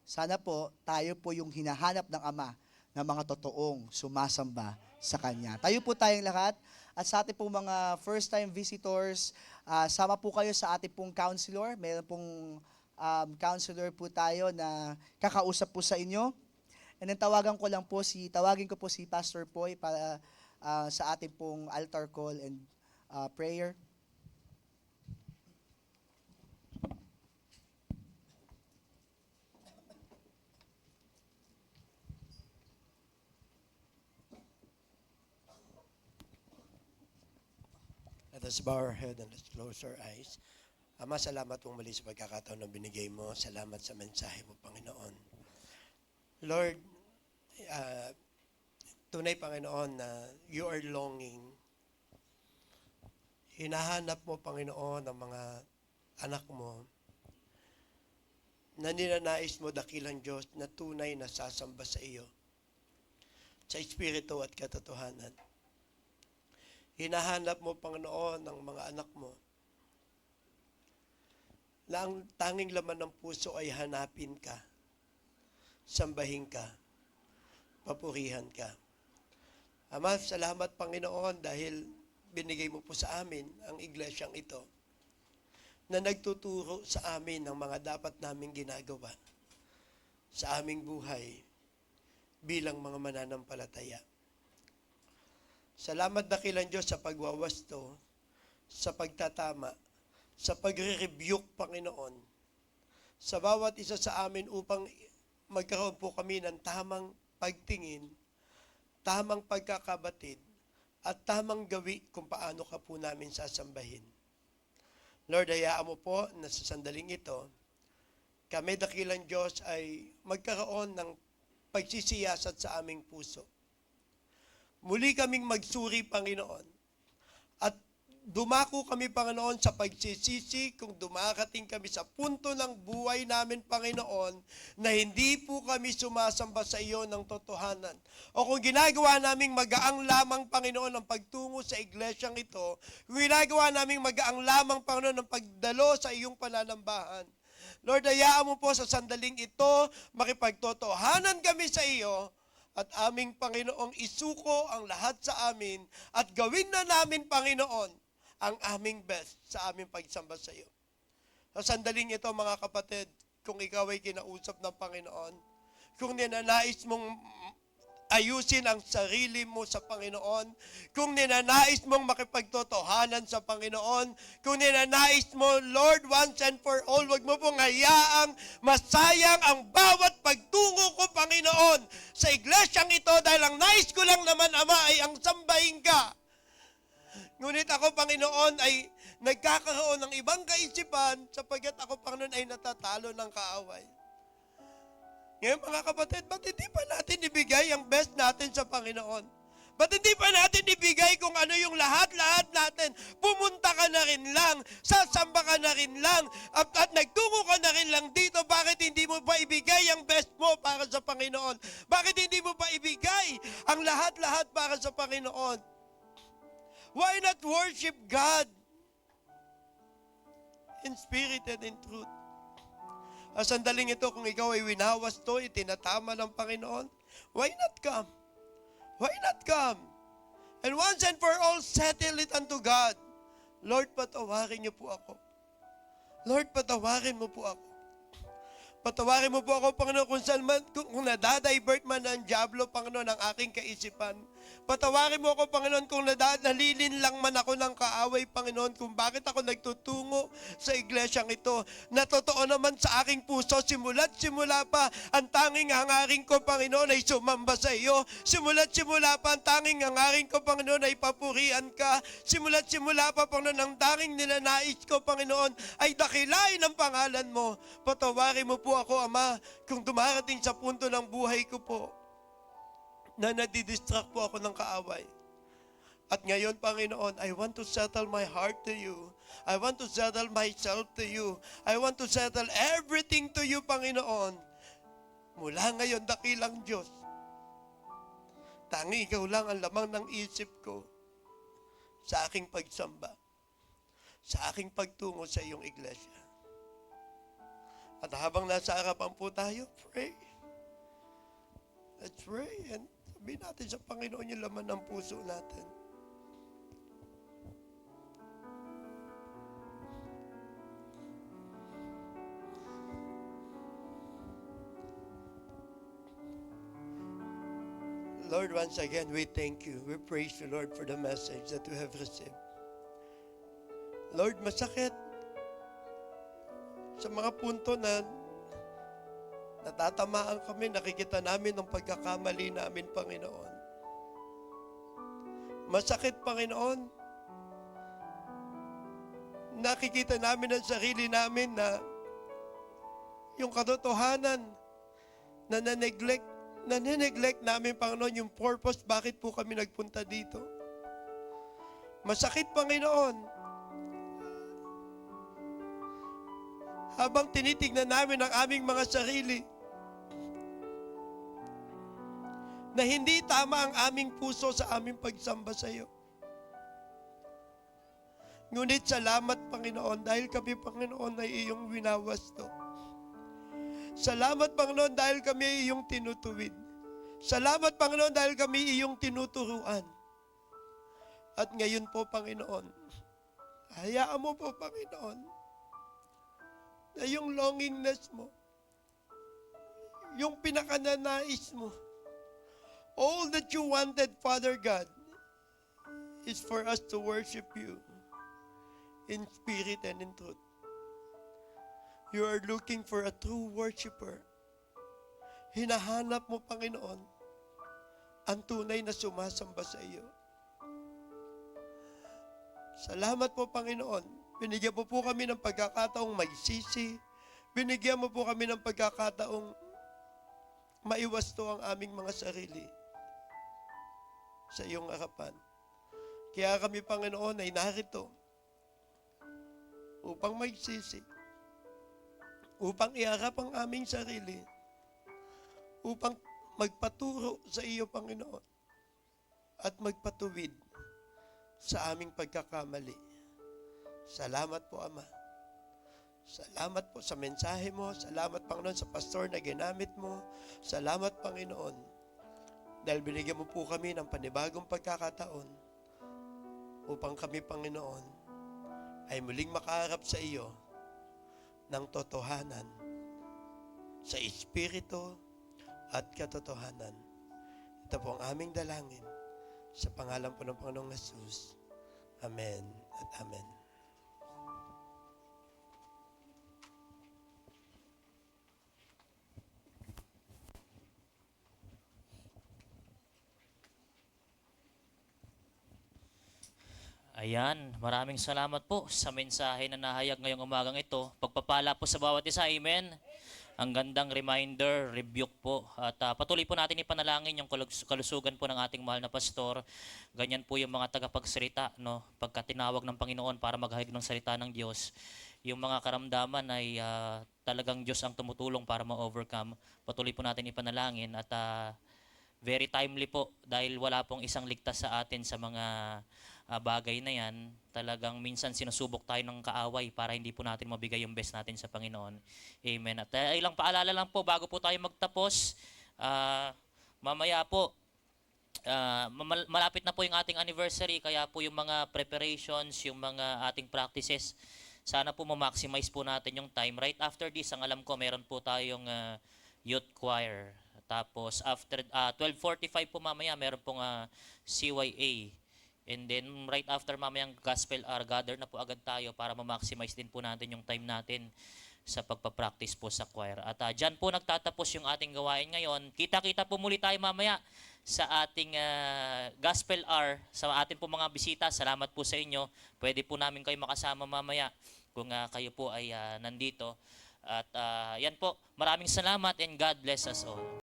sana po tayo po yung hinahanap ng Ama na mga totoong sumasamba sa Kanya. Tayo po tayong lahat at sa ating pong mga first-time visitors, sama po kayo sa ating pong counselor. Meron pong counselor po tayo na kakausap po sa inyo. And then tawagin ko po si Pastor Poy para sa ating pong altar call and prayer. Let us bow our head and let's close our eyes. Ama, salamat pong muli sa pagkakataon na binigay mo. Salamat sa mensahe mo, Panginoon. Lord, tunay, Panginoon, na you are longing. Hinahanap mo, Panginoon, ang mga anak mo na ninanais mo, dakilang Diyos, na tunay na sasamba sa iyo, sa Espiritu at katotohanan. Hinahanap mo, Panginoon, ang mga anak mo na ang tanging laman ng puso ay hanapin ka, sambahin ka, papurihan ka. Ama, salamat, Panginoon, dahil binigay mo po sa amin ang iglesyang ito na nagtuturo sa amin ng mga dapat naming ginagawa sa aming buhay bilang mga mananampalataya. Salamat dakilang Diyos sa pagwawasto, sa pagtatama, sa pagre-rebuke, Panginoon, sa bawat isa sa amin upang magkaroon po kami ng tamang pagtingin, tamang pagkakabatid, at tamang gawi kung paano ka po namin sasambahin. Lord, hayaan mo po na sa sandaling ito, kami dakilang Diyos ay magkaroon ng pagsisiyasat sa aming puso. Muli kaming magsuri, Panginoon. At dumako kami, Panginoon, sa pagsisisi kung dumarating kami sa punto ng buhay namin, Panginoon, na hindi po kami sumasamba sa iyo ng totohanan. O kung ginagawa naming magaang lamang, Panginoon, ang pagtungo sa iglesyang ito, kung ginagawa naming magaang lamang, Panginoon, ang pagdalo sa iyong pananambahan. Lord, hayaan mo po sa sandaling ito, makipagtotohanan kami sa iyo, at aming Panginoong isuko ang lahat sa amin at gawin na namin, Panginoon, ang aming best sa aming pagsamba sa iyo. Sa sandaling ito, mga kapatid, kung ikaw ay kinausap ng Panginoon, kung ninanais mong ayusin ang sarili mo sa Panginoon, kung ninanais mong makipagtotohanan sa Panginoon, kung ninanais mo, Lord, once and for all, wag mo pong hayaang masayang ang bawat pagtungo ko, Panginoon, sa iglesyang ito dahil ang nais ko lang naman, Ama, ay ang sambahin ka. Ngunit ako, Panginoon, ay nagkakaroon ng ibang kaisipan sapagkat ako, Panginoon, ay natatalo ng kaaway. Ngayon, mga kapatid, ba't hindi pa natin ibigay ang best natin sa Panginoon? Ba't hindi pa natin ibigay kung ano yung lahat-lahat natin? Pumunta ka na rin lang, sasamba ka na rin lang, at nagtungo ka na rin lang dito. Bakit hindi mo pa ibigay ang best mo para sa Panginoon? Bakit hindi mo pa ibigay ang lahat-lahat para sa Panginoon? Why not worship God in spirit and in truth? Sandaling ito, kung ikaw ay winawasto, itinatama ng Panginoon, why not come? Why not come? And once and for all, settle it unto God. Lord, patawarin niyo po ako. Lord, patawarin mo po ako. Patawarin mo po ako, Panginoon, kung saan man, kung nadadivert man ng Diablo, Panginoon, ang aking kaisipan. Patawarin mo ako, Panginoon, kung nalilin lang man ako ng kaaway, Panginoon, kung bakit ako nagtutungo sa iglesyang ito. Na totoo naman sa aking puso, simula't simula pa, ang tanging hangarin ko, Panginoon, ay sumamba sa iyo. Simula't simula pa, ang tanging hangarin ko, Panginoon, ay papurihan ka. Simula't simula pa, Panginoon, ang tanging nilanais ko, Panginoon, ay dakilain ang pangalan mo. Patawarin mo po ako, Ama, kung dumarating sa punto ng buhay ko po, na nadidistract po ako ng kaaway. At ngayon, Panginoon, I want to settle my heart to you. I want to settle myself to you. I want to settle everything to you, Panginoon. Mula ngayon, dakilang Diyos. Tangi ikaw lang ang lamang ng isip ko sa aking pagsamba, sa aking pagtungo sa iyong iglesia. At habang nasa harapan po tayo, pray. Let's pray and sabihin natin sa Panginoon yung laman ng puso natin. Lord, once again, we thank you. We praise you, Lord, for the message that we have received. Lord, masakit sa mga punto na natatamaan kami, nakikita namin ang pagkakamali namin, Panginoon. Masakit, Panginoon. Nakikita namin ang sarili namin na yung katotohanan na nane-neglect namin, Panginoon, yung purpose, bakit po kami nagpunta dito. Masakit, Panginoon. Habang tinitignan namin ang aming mga sarili, na hindi tama ang aming puso sa aming pagsamba sa iyo. Ngunit salamat, Panginoon, dahil kami, Panginoon, ay iyong winawasto. Salamat, Panginoon, dahil kami ay iyong tinutuwid. Salamat, Panginoon, dahil kami iyong tinuturuan. At ngayon po, Panginoon, hayaan mo po, Panginoon, na yung longingness mo, yung pinakananais mo, all that you wanted, Father God, is for us to worship you in spirit and in truth. You are looking for a true worshiper. Hinahanap mo, Panginoon, ang tunay na sumasamba sa iyo. Salamat po, Panginoon. Binigyan mo po kami ng pagkakataong magsisi. Binigyan mo po kami ng pagkakataong maiwasto ang aming mga sarili sa iyong harapan. Kaya kami, Panginoon, ay narito upang magsisi, upang iharap ang aming sarili, upang magpaturo sa iyo, Panginoon, at magpatuwid sa aming pagkakamali. Salamat po, Ama. Salamat po sa mensahe mo. Salamat, Panginoon, sa pastor na ginamit mo. Salamat, Panginoon, dahil binigyan mo po kami ng panibagong pagkakataon upang kami, Panginoon, ay muling makaharap sa iyo ng totohanan sa Espiritu at katotohanan. Ito po ang aming dalangin sa pangalan po ng Panginoong Jesus. Amen at amen. Ayan, maraming salamat po sa mensahe na nahayag ngayong umagang ito. Pagpapala po sa bawat isa, amen. Ang gandang reminder, rebuke po. At patuloy po natin ipanalangin yung kalusugan po ng ating mahal na pastor. Ganyan po yung mga tagapagsalita, no? Pagka tinawag ng Panginoon para maghayag ng salita ng Diyos, yung mga karamdaman ay talagang Diyos ang tumutulong para ma-overcome. Patuloy po natin ipanalangin at very timely po dahil wala pong isang ligtas sa atin sa mga bagay na yan, talagang minsan sinusubok tayo ng kaaway para hindi po natin mabigay yung best natin sa Panginoon. Amen. At ilang paalala lang po bago po tayo magtapos. Mamaya po, malapit na po yung ating anniversary, kaya po yung mga preparations, yung mga ating practices, sana po ma-maximize po natin yung time. Right after this, ang alam ko, meron po tayong youth choir. Tapos after 12:45 po mamaya, meron pong CYA. And then right after mamayang gospel hour, gather na po agad tayo para ma-maximize din po natin yung time natin sa pagpapractice po sa choir. At dyan po nagtatapos yung ating gawain ngayon. Kita-kita po muli tayo mamaya sa ating gospel hour, sa ating po mga bisita. Salamat po sa inyo. Pwede po namin kayo makasama mamaya kung kayo po ay nandito. At yan po, maraming salamat and God bless us all.